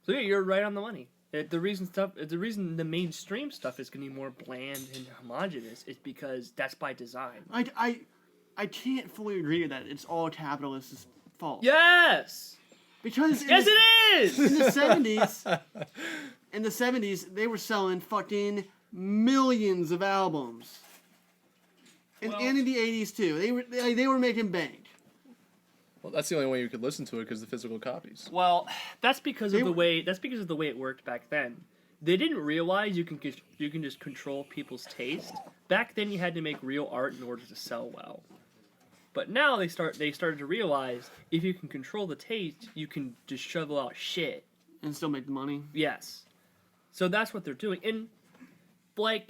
So yeah, you're right on the money. The reason the mainstream stuff is getting more bland and homogenous is because that's by design. I can't fully agree with that. It's all capitalists' fault. Yes. Because Yes, it is. in the 70s, they were selling fucking millions of albums. And in the 80s too. They were making bank. Well, that's the only way you could listen to it, because the physical copies. Well, that's because of the way it worked back then. They didn't realize you can just control people's taste. Back then, you had to make real art in order to sell well. But now they started to realize if you can control the taste, you can just shovel out shit And still make the money. Yes. So that's what they're doing, and like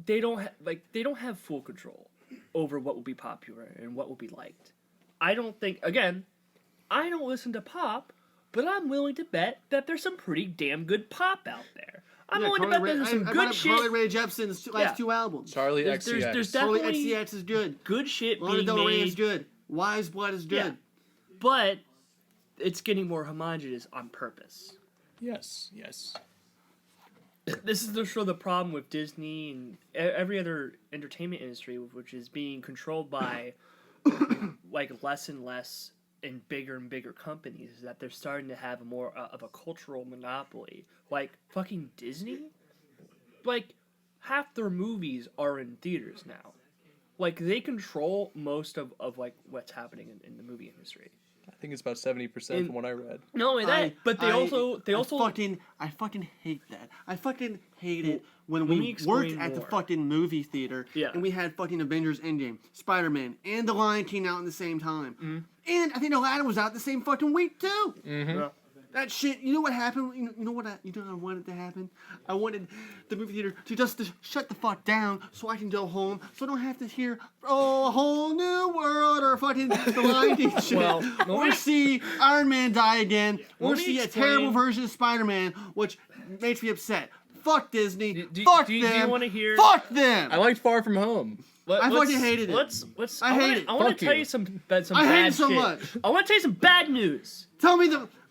they don't have full control over what will be popular and what will be liked. I don't listen to pop, but I'm willing to bet that there's some pretty damn good pop out there. I'm willing to bet there's some good shit. Carly Rae Jepsen's last two albums. Charlie There's XCX. Charlie definitely XCX is good. good shit Lana being Del Rey made, is good. Wise Blood is good. Yeah. But it's getting more homogenous on purpose. Yes. This is the problem with Disney and every other entertainment industry, which is being controlled by like less and less and bigger companies, is that they're starting to have more of a cultural monopoly. Like fucking Disney, like half their movies are in theaters now. Like they control most of like what's happening in the movie industry. I think it's about 70% from what I read. Not only that, but they also I fucking hate that. I fucking hate it when let me we explain worked at the more. fucking movie theater Yeah. and we had fucking Avengers Endgame, Spider-Man, and The Lion King out at the same time. Mm-hmm. And I think Aladdin was out the same fucking week too. Yeah. That shit. You know what happened? You know what I wanted to happen? I wanted the movie theater to shut the fuck down so I can go home, so I don't have to hear a whole new world or fucking The Lion King shit, Well, or see Iron Man die again, or Let me see a explain- terrible version of Spider-Man, which makes me upset. Fuck Disney. Do Fuck you them. wanna hear- Fuck them. I liked Far From Home. I fucking hated it. Let's. I hate it. I want Fuck to tell you. you some I bad hate it so shit. much. I want to tell you some bad news.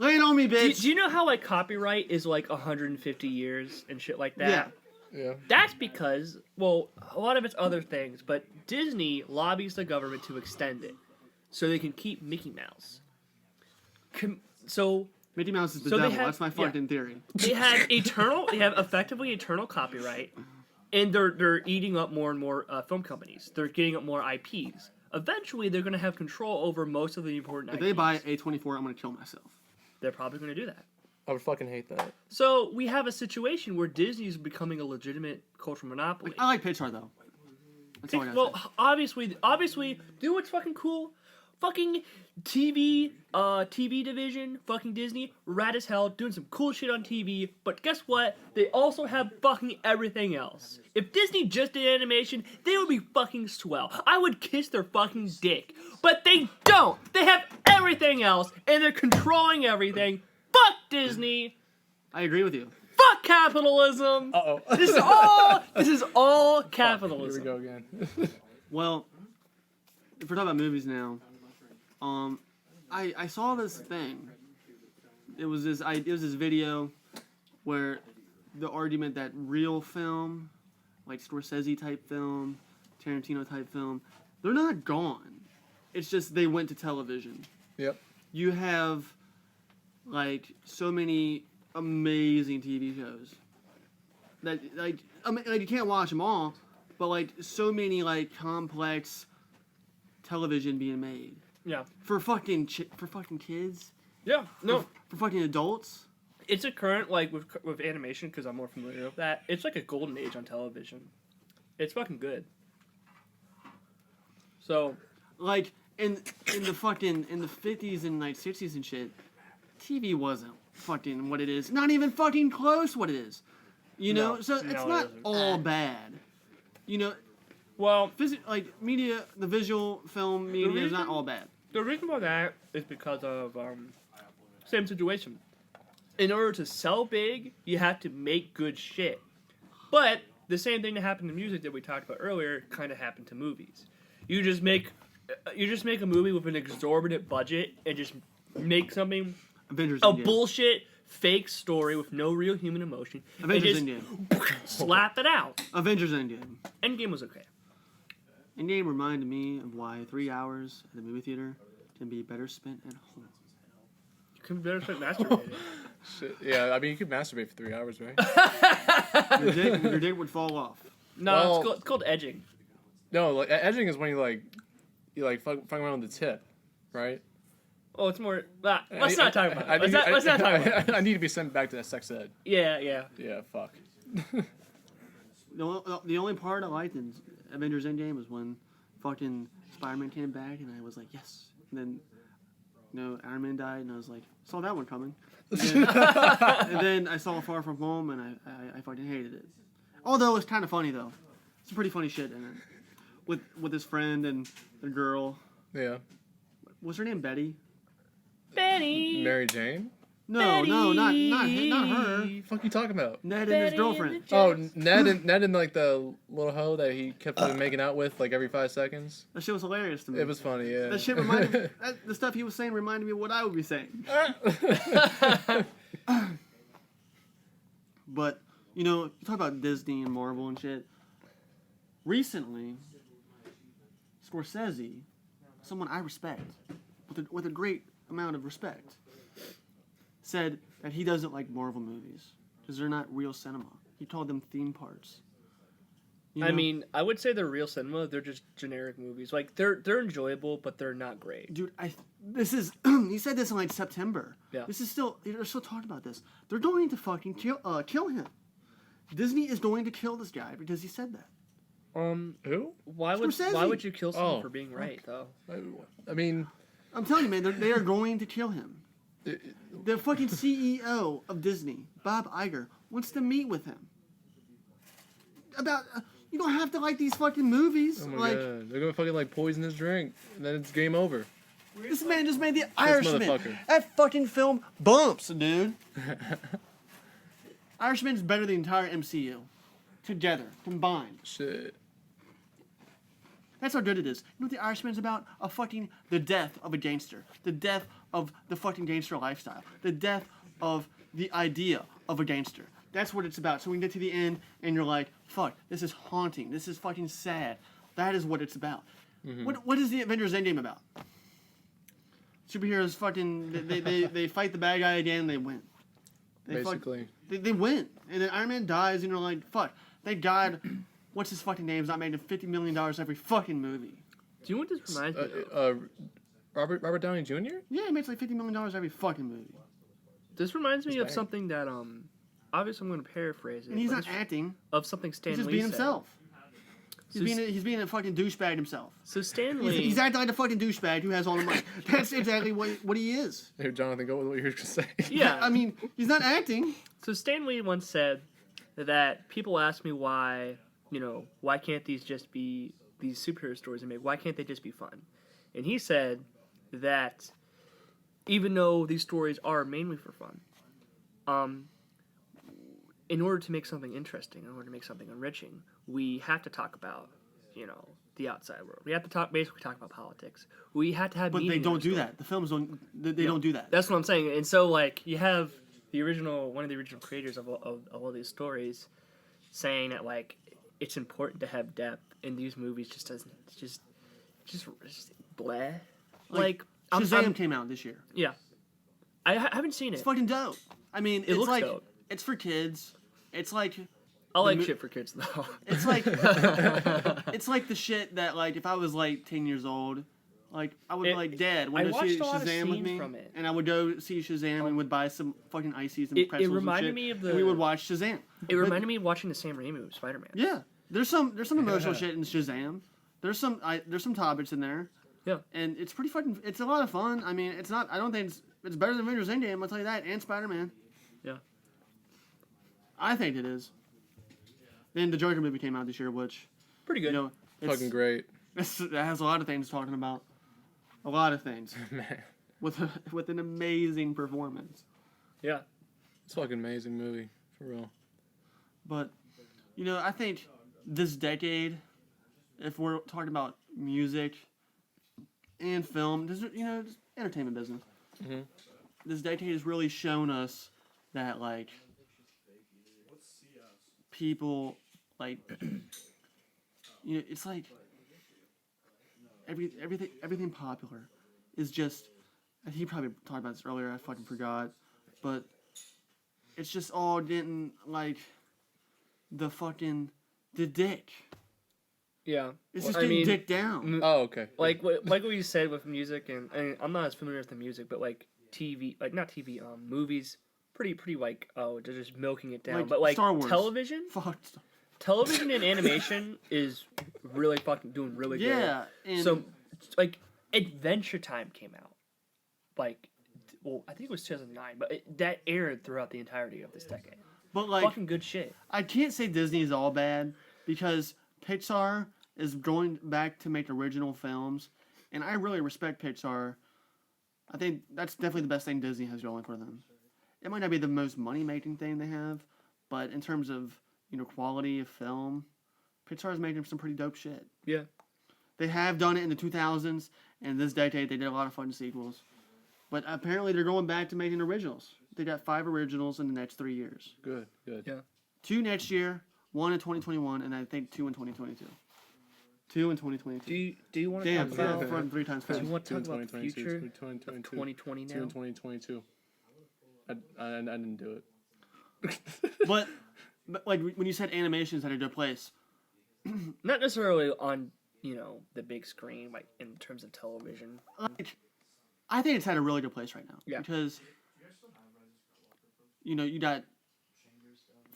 Lay it on me, bitch. Do you know how like copyright is like 150 years and shit like that? Yeah. Yeah. That's because, well, a lot of it's other things, but Disney lobbies the government to extend it so they can keep Mickey Mouse. So Mickey Mouse is the So they devil. have- That's my yeah. fucking theory. they have effectively eternal copyright, and they're eating up more and more film companies. They're getting up more IPs. Eventually, they're going to have control over most of the important If IPs. they buy A24, I'm gonna kill myself. They're probably going to do that. I would fucking hate that. So we have a situation where Disney is becoming a legitimate cultural monopoly. I like Pixar though. That's all I gotta Well, say. obviously, do what's fucking cool. Fucking TV division, fucking Disney, rad as hell, doing some cool shit on TV. But guess what? They also have fucking everything else. If Disney just did animation, they would be fucking swell. I would kiss their fucking dick. But they don't. They have everything else, and they're controlling everything. Fuck Disney. I agree with you. Fuck capitalism. Uh-oh. This is all capitalism. Here we go again. Well, if we're talking about movies now, I saw this thing. It was this video where the argument that real film, like Scorsese type film, Tarantino type film, they're not gone. It's just they went to television. Yep. You have like so many amazing TV shows that like you can't watch them all, but like so many like complex television being made Yeah. for fucking kids, Yeah. No. for fucking adults. It's a current, like, with animation, because I'm more familiar with that. It's like a golden age on television. It's fucking good. So, Like in the 50s and like 60s and shit, TV wasn't fucking what it is. Not even fucking close what it is. You know, No. so it's No, it not isn't. all bad. You know, well, like media, the visual film media is not reason- all bad. the reason for that is because of, same situation. In order to sell big, you have to make good shit. But the same thing that happened to music that we talked about earlier kind of happened to movies. You just make a movie with an exorbitant budget and just make something Avengers a Endgame. bullshit fake story with no real human emotion. Avengers and Endgame. just slap it out. Avengers Endgame. Endgame was okay. Endgame reminded me of why 3 hours at the movie theater can be better spent at home. You could better start masturbating. Shit. Yeah, I mean, you could masturbate for 3 hours, right? Your dick would fall off. No, Well- it's called edging. No, like edging is when you fuck around with the tip, right? Oh, it's more. Let's not talk about it. I Let's not talk about it. I need to be sent back to that sex ed. Yeah. Yeah, fuck. The only part I liked in Avengers Endgame was when fucking Spider-Man came back and I was like, yes. And then, Iron Man died and I was like, saw that one coming. And then I saw Far From Home and I fucking hated it. Although it's kind of funny though. Some pretty funny shit in it. With his friend and the girl. Yeah. Was her name Betty? Betty. Mary Jane? No, not her. What the fuck you talking about? Ned and his girlfriend. Oh, Ned and like the little hoe that he kept making out with like every 5 seconds. That shit was hilarious to me. It was funny, yeah. That shit reminded me. The stuff he was saying reminded me of what I would be saying. But you talk about Disney and Marvel and shit. Recently, Scorsese, someone I respect, with a great amount of respect, said that he doesn't like Marvel movies because they're not real cinema. He called them theme parks. I mean, I would say they're real cinema. They're just generic movies. Like they're enjoyable, but they're not great. dude, this is he said this in like September. Yeah. They're still talking about this. They're going to fucking kill him. Disney is going to kill this guy because he said that. Who? Why Scorsese. would you kill someone Oh, for being right though? I mean, I'm telling you, man, they are going to kill him. The fucking CEO of Disney, Bob Iger, wants to meet with him. About you don't have to like these fucking movies. oh my Like god, they're gonna fucking like poison his drink, and then it's game over. this man just made the Irishman. motherfucker. That fucking film bumps, dude. Irishman's better than the entire MCU together, combined. Shit. That's how good it is. You know what the Irishman's about? The death of a gangster. The death of the fucking gangster lifestyle. The death of the idea of a gangster. That's what it's about. So we can get to the end and you're like, fuck, this is haunting. This is fucking sad. That is what it's about. Mm-hmm. What is the Avengers Endgame about? Superheroes fucking, they fight the bad guy again and they win. Basically. They win. And then Iron Man dies and you're like, fuck, Thank God, what's his fucking name is not making $50 million every fucking movie. Do you know what this reminds me of? Robert Downey Jr. Yeah, he makes like $50 million every fucking movie. This reminds me of bang. something that obviously I'm going to paraphrase it. And he's but not this- acting. of something Stan He's just Lee being said. himself. So He's being a fucking douchebag himself. So Stan Lee, He's acting like a fucking douchebag who has all the money. That's exactly what he is. Here, Jonathan, go with what you were going to say. yeah. I mean, he's not acting. So Stan Lee once said that people ask me why can't these just be these superhero stories I make? Why can't they just be fun? And he said that even though these stories are mainly for fun, in order to make something interesting, in order to make something enriching, we have to talk about, the outside world. We have to basically talk about politics. We have to have But meaning they in don't our do story. that. The films don't. They don't do that. That's what I'm saying. And so, like, you have one of the original creators of all these stories saying that, like, it's important to have depth, and these movies just doesn't, just bleh. Like, Shazam came out this year. yeah. I haven't seen it. It's fucking dope. I mean, It it's looks like dope. it's for kids. It's like I like mo- shit for kids, though. it's like it's like the shit that like if I was like 10 years old, like I would be like, Dad, want I to see watched a lot of Shazam with scenes me? from it. And I would go see Shazam and would buy some fucking ices and It pretzels reminded and shit. me of and we the- would watch Shazam. It reminded me of watching the Sam Raimi movie, Spider-Man. Yeah, there's some emotional shit in Shazam. There's some topics in there. Yeah. And it's pretty fucking. It's a lot of fun. I mean, it's not. I don't think it's better than Avengers Endgame. I'll tell you that. And Spider-Man. Yeah. I think it is. Then the Joker movie came out this year, which Pretty good. it's, Fucking great. it has a lot of things talking about. A lot of things Man, with an amazing performance. Yeah. it's a fucking amazing movie, for real. But I think this decade, if we're talking about music and film, just entertainment business. Mhm. This decade has really shown us that like people like it's like everything popular is just. And he probably talked about this earlier. I fucking forgot, but it's just all getting like the dick. Yeah. It's Well, just getting dick down. Oh, okay. Like what you said with music, and I'm not as familiar with the music, but like TV, like not TV, movies, pretty like they're just milking it down. Like But like Star Wars. television and animation is really fucking doing really good. Yeah, and So like Adventure Time came out, like, well I think it was 2009, but that aired throughout the entirety of this decade. but like Fucking good shit. I can't say Disney is all bad because Pixar is going back to make original films, and I really respect Pixar. I think that's definitely the best thing Disney has going for them. It might not be the most money-making thing they have, but in terms of quality of film, Pixar is making some pretty dope shit. Yeah. They have done it in the 2000s, and this decade they did a lot of fun sequels. But apparently they're going back to making originals. They got 5 originals in the next 3 years. Good. Yeah. 2 next year, 1 in 2021, and I think 2 in 2022. 2 in 2022. Do you want to Damn, talk about? for 3 times Do fast. you want to talk about the 2022, future of 2022, 2020 2 now? in 2022. I didn't do it. But like when you said animations had a good place, Not necessarily on the big screen, like in terms of television. like I think it's had a really good place right now. Yeah. Because you got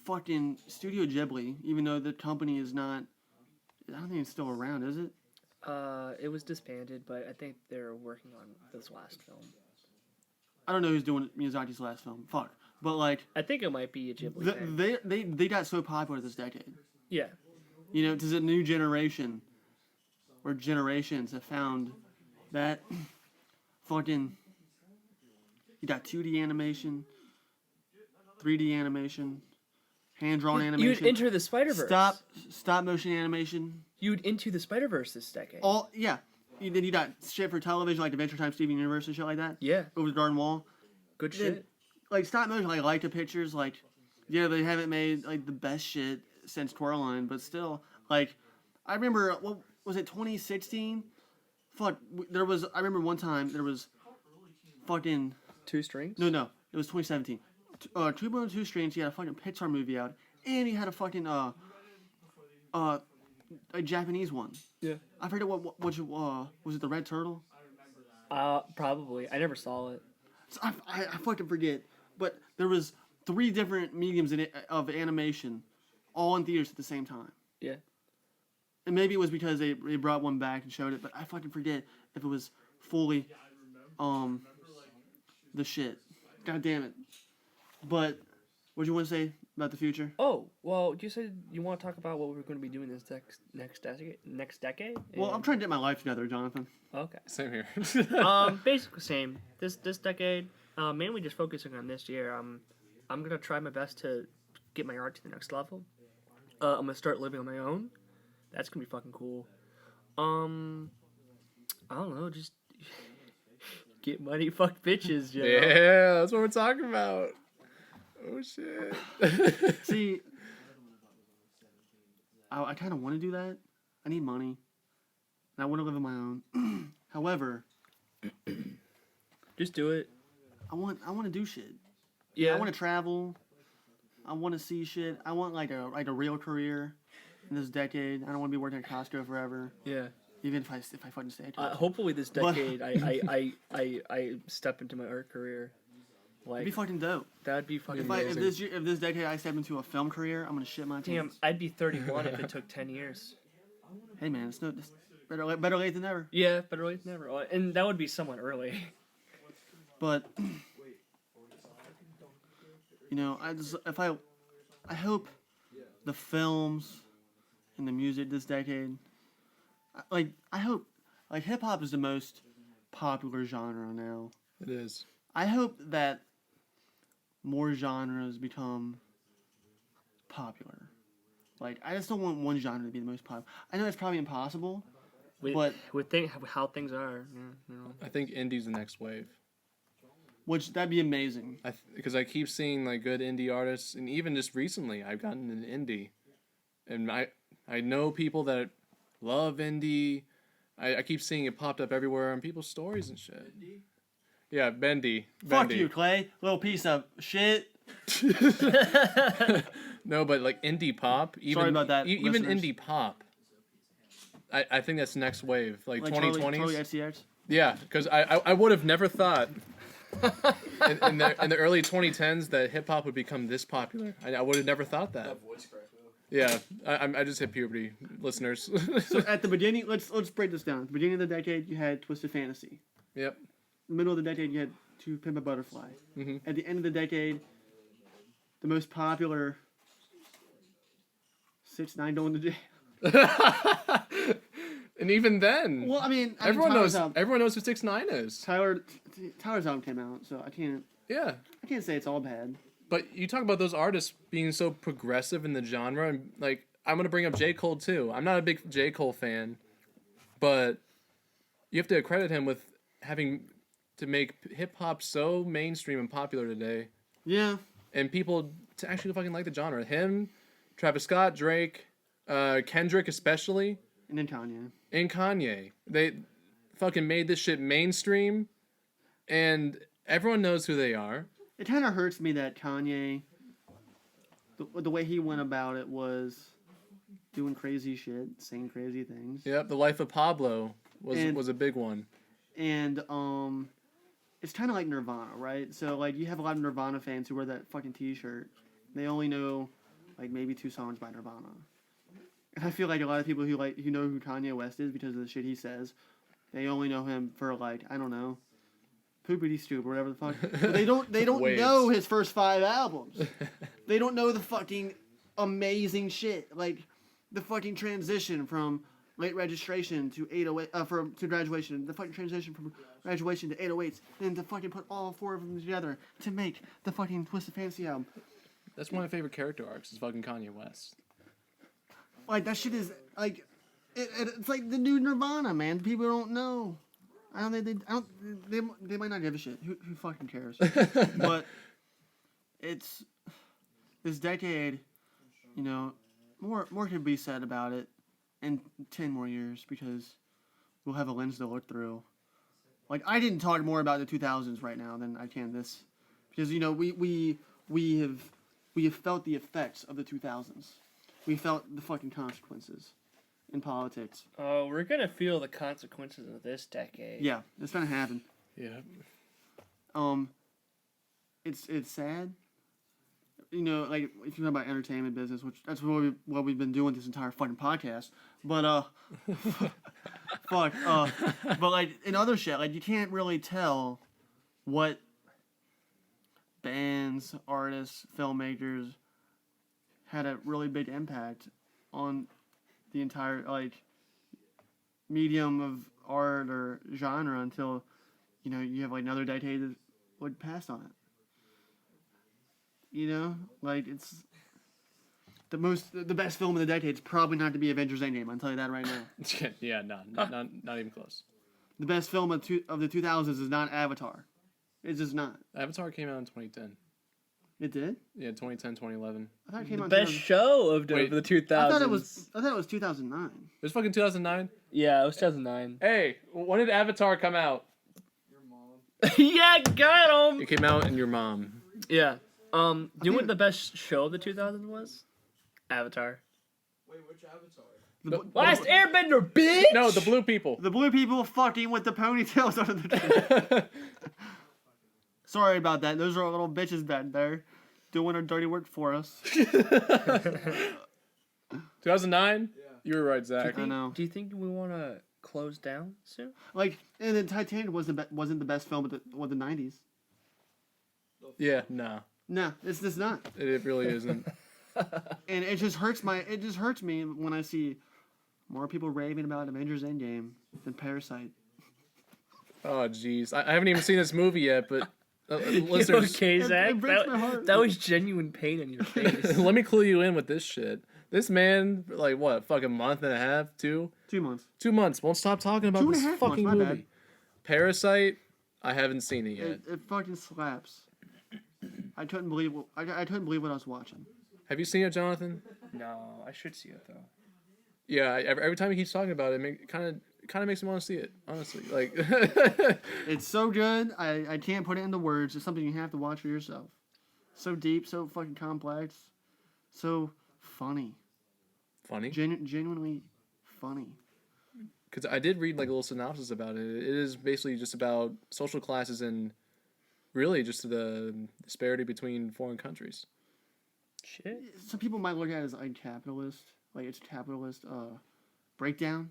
fucking Studio Ghibli, even though the company is not. I don't think it's still around, is it? It was disbanded, but I think they're working on this last film. I don't know who's doing Miyazaki's last film. Fuck. But like I think it might be a Ghibli thing. they got so popular this decade. Yeah. There's a new generation, or generations have found that fucking. You got 2D animation, 3D animation, hand-drawn You'd animation. enter the Spider-Verse. Stop motion animation. You'd into the Spider-Verse this decade. All yeah. Then you got shit for television like Adventure Time, Steven Universe, and shit like that. Yeah. Over the Garden Wall. Good Then, shit. like stop motion, like Leica pictures, like they haven't made like the best shit since Coraline, but still, like I remember what was it 2016? Fuck, I remember one time there was fucking 2 strings. no, it was 2017. 2.2 Strings. He had a fucking Pixar movie out, and he had a fucking a Japanese one. Yeah. I forget what was it, the Red Turtle? Probably. I never saw it. So I fucking forget. But there was 3 different mediums of animation, all in theaters at the same time. Yeah. And maybe it was because they brought one back and showed it, but I fucking forget if it was fully, the shit. God damn it. But, what do you want to say about the future? Oh, well, you said you want to talk about what we're going to be doing this next decade? Well, I'm trying to get my life together, Jonathan. Okay. Same here. Basically same. This decade, mainly just focusing on this year. I'm gonna try my best to get my art to the next level. I'm gonna start living on my own. That's gonna be fucking cool. I don't know, just get money, fuck bitches, you know? Yeah, that's what we're talking about. Oh shit. See, I kind of want to do that. I need money. And I want to live on my own. However, Just do it. I want to do shit. Yeah. I want to travel. I want to see shit. I want like a real career in this decade. I don't want to be working at Costco forever. Yeah. Even if I fucking stay at Costco. Hopefully this decade, I step into my art career. It'd be Like fucking dope. that'd be fucking If amazing. this decade I step into a film career, I'm gonna shit my Damn, pants. I'd be 31 if it took 10 years. Hey man, it's better late than never. Yeah, better late than never. And that would be somewhat early. But you know, I hope the films and the music this decade, I hope hip hop is the most popular genre now. It is. I hope that more genres become popular. Like, I just don't want one genre to be the most popular. I know that's probably impossible, but How things are, yeah, you know. I think indie's the next wave. that'd be amazing. Because I keep seeing like good indie artists, and even just recently I've gotten an indie, and I know people that love indie. I keep seeing it popped up everywhere on people's stories and shit. Yeah, Bendy. Fuck you, Clay. Little piece of shit. No, but like indie pop. Even, Sorry about that, Even listeners. indie pop. I think that's next wave, like 2020s. Charlie XCX. Yeah, because I would have never thought in the early 2010s that hip hop would become this popular. I would have never thought that. Yeah, I just hit puberty, listeners. So at the beginning, let's break this down. At the beginning of the decade, you had Twisted Fantasy. Yep. In the middle of the decade, you had To Pimp a Butterfly. Mhm. At the end of the decade, the most popular 6ix9ine going to jail. And even then, Well, I mean everyone Tyler's knows who 6ix9ine is. Tyler's album came out, so I can't say it's all bad. But you talk about those artists being so progressive in the genre, and like I'm gonna bring up J. Cole too. I'm not a big J. Cole fan, but you have to credit him with having to make hip hop so mainstream and popular today, Yeah. and people to actually fucking like the genre. Him, Travis Scott, Drake, Kendrick especially, And then Kanye. and Kanye. They fucking made this shit mainstream, and everyone knows who they are. It kind of hurts me that Kanye, the way he went about it was doing crazy shit, saying crazy things. Yep, The Life of Pablo And- was a big one. And it's kind of like Nirvana, right? So like you have a lot of Nirvana fans who wear that fucking T-shirt. They only know like maybe 2 songs by Nirvana. And I feel like a lot of people who know who Kanye West is because of the shit he says, they only know him for like, I don't know, Poopity Stoop or whatever the fuck. But they don't Waves. know his first 5 albums. They don't know the fucking amazing shit, like the fucking transition from late registration to 808 to graduation, the fucking transition from graduation to 808s, and to fucking put all 4 of them together to make the fucking Twisted Fantasy album. That's one of my favorite character arcs is fucking Kanye West. Like that shit is like, it's like the new Nirvana, man. People don't know. They might not give a shit. Who fucking cares? But it's this decade, you know, more could be said about it in 10 more years because we'll have a lens to look through. Like I didn't talk more about the 2000s right now than I can this, because you know we have felt the effects of the 2000s. we felt the fucking consequences in politics. Oh, we're gonna feel the consequences of this decade. Yeah, it's gonna happen. Yeah. It's sad. You know, like if you know about entertainment business, which that's what we've been doing this entire fucking podcast. But fuck. But like in other shit, like you can't really tell what bands, artists, filmmakers had a really big impact on the entire like medium of art or genre until you have like another decade that would pass on it. You know, like it's the best film of the decade is probably not to be Avengers Endgame. I'll tell you that right now. Yeah, not even close. The best film of the 2000s is not Avatar. It's just not. Avatar came out in 2010. It did? Yeah, 2010, 2011. I thought it came The out. best show of Wait, the 2000s. I thought it was 2009. It was fucking 2009. Yeah, it was 2009. Hey, when did Avatar come out? Yeah, got him. It came out in your mom. Yeah. You know what the best show of the 2000s was? Avatar. Wait, which Avatar? Last Airbender, bitch. No, the blue people. The blue people fucking with the ponytails under the tree. Sorry about that. Those are our little bitches back there doing our dirty work for us. 2009. Yeah. You were right, Zach. I know. Do you think we want to close down soon? Like, and then Titanic wasn't the best film of the 90s. Yeah, nah, No, it's just not. it really isn't. And it just hurts me when I see more people raving about Avengers Endgame than Parasite. Oh, jeez, I haven't even seen this movie yet, but listeners, Okay, Zach. it breaks my heart. That was genuine pain on your face. let me clue you in with this shit. This man, like what, fucking month and a half, 2 months. 2 months, won't stop talking about 2.5 this months, fucking my movie. bad. Parasite, I haven't seen it yet. It fucking slaps. I couldn't believe what I was watching. Have you seen it, Jonathan? No, I should see it though. Yeah, every time he keeps talking about it, kind of makes me want to see it. Honestly, like, It's so good. I can't put it into words. It's something you have to watch for yourself. So deep, so fucking complex, so funny. funny. Genuinely funny. Because I did read like a little synopsis about it. It is basically just about social classes and really just the disparity between foreign countries. Shit. Some people might look at it as capitalist, like it's capitalist breakdown.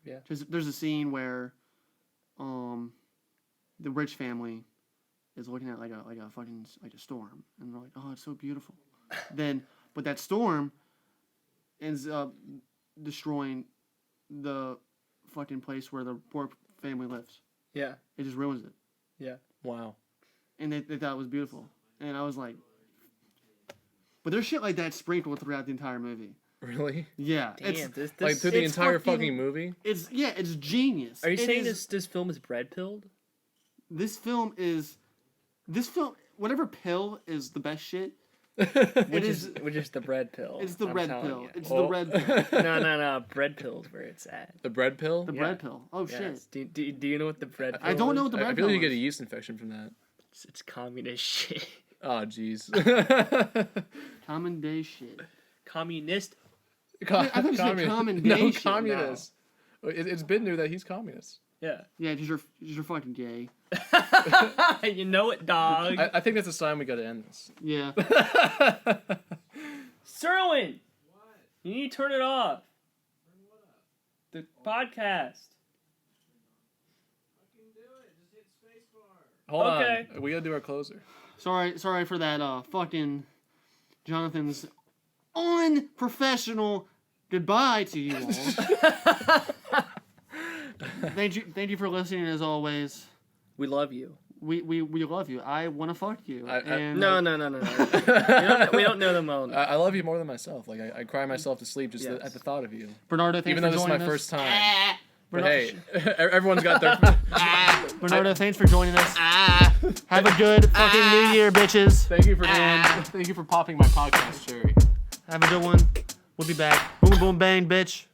Yeah. There's a scene where, the rich family is looking at like a fucking like a storm, and they're like, oh, it's so beautiful. But that storm ends up destroying the fucking place where the poor family lives. Yeah. It just ruins it. Yeah. Wow. And they thought it was beautiful. And I was like... But there's shit like that sprinkled throughout the entire movie. Really? Yeah. Damn. This Like through the it's entire fucking- fucking movie? It's genius. Are you It saying is- this film is bread pilled? This film, whatever pill is the best shit, Which is the bread pill. it's the I'm red telling pill. you. It's Oh. the red pill. No. Bread pill's where it's at. The bread pill? The Yeah. bread pill. Oh, shit. Yes. Do you know what the bread pill I don't know is? what the I bread feel pill like you get a is. yeast infection from that. It's communist shit. Oh, jeez. Common day shit. Communist. I thought you said common No, day shit. communist. It's been new that he's communist. Yeah. Yeah, because you're fucking gay. You know it, dog. I think that's a sign we gotta end this. Yeah. Serwin! You need to turn it off. The podcast. Hold Okay. on. We gotta do our closer. Sorry for that fucking Jonathan's unprofessional goodbye to you all. Thank you for listening as always. We love you. We love you. I want to fuck you. And No. we don't know them all. I love you more than myself. Like I cry myself to sleep just Yes. at the thought of you. Bernardo, thanks Even for though this is my joining us. first time. But Bernardo, hey, everyone's got their. Bernardo, thanks for joining us. Have a good fucking New Year, bitches. Thank you for popping my podcast cherry. Have a good one. We'll be back. Boom, boom, bang, bitch.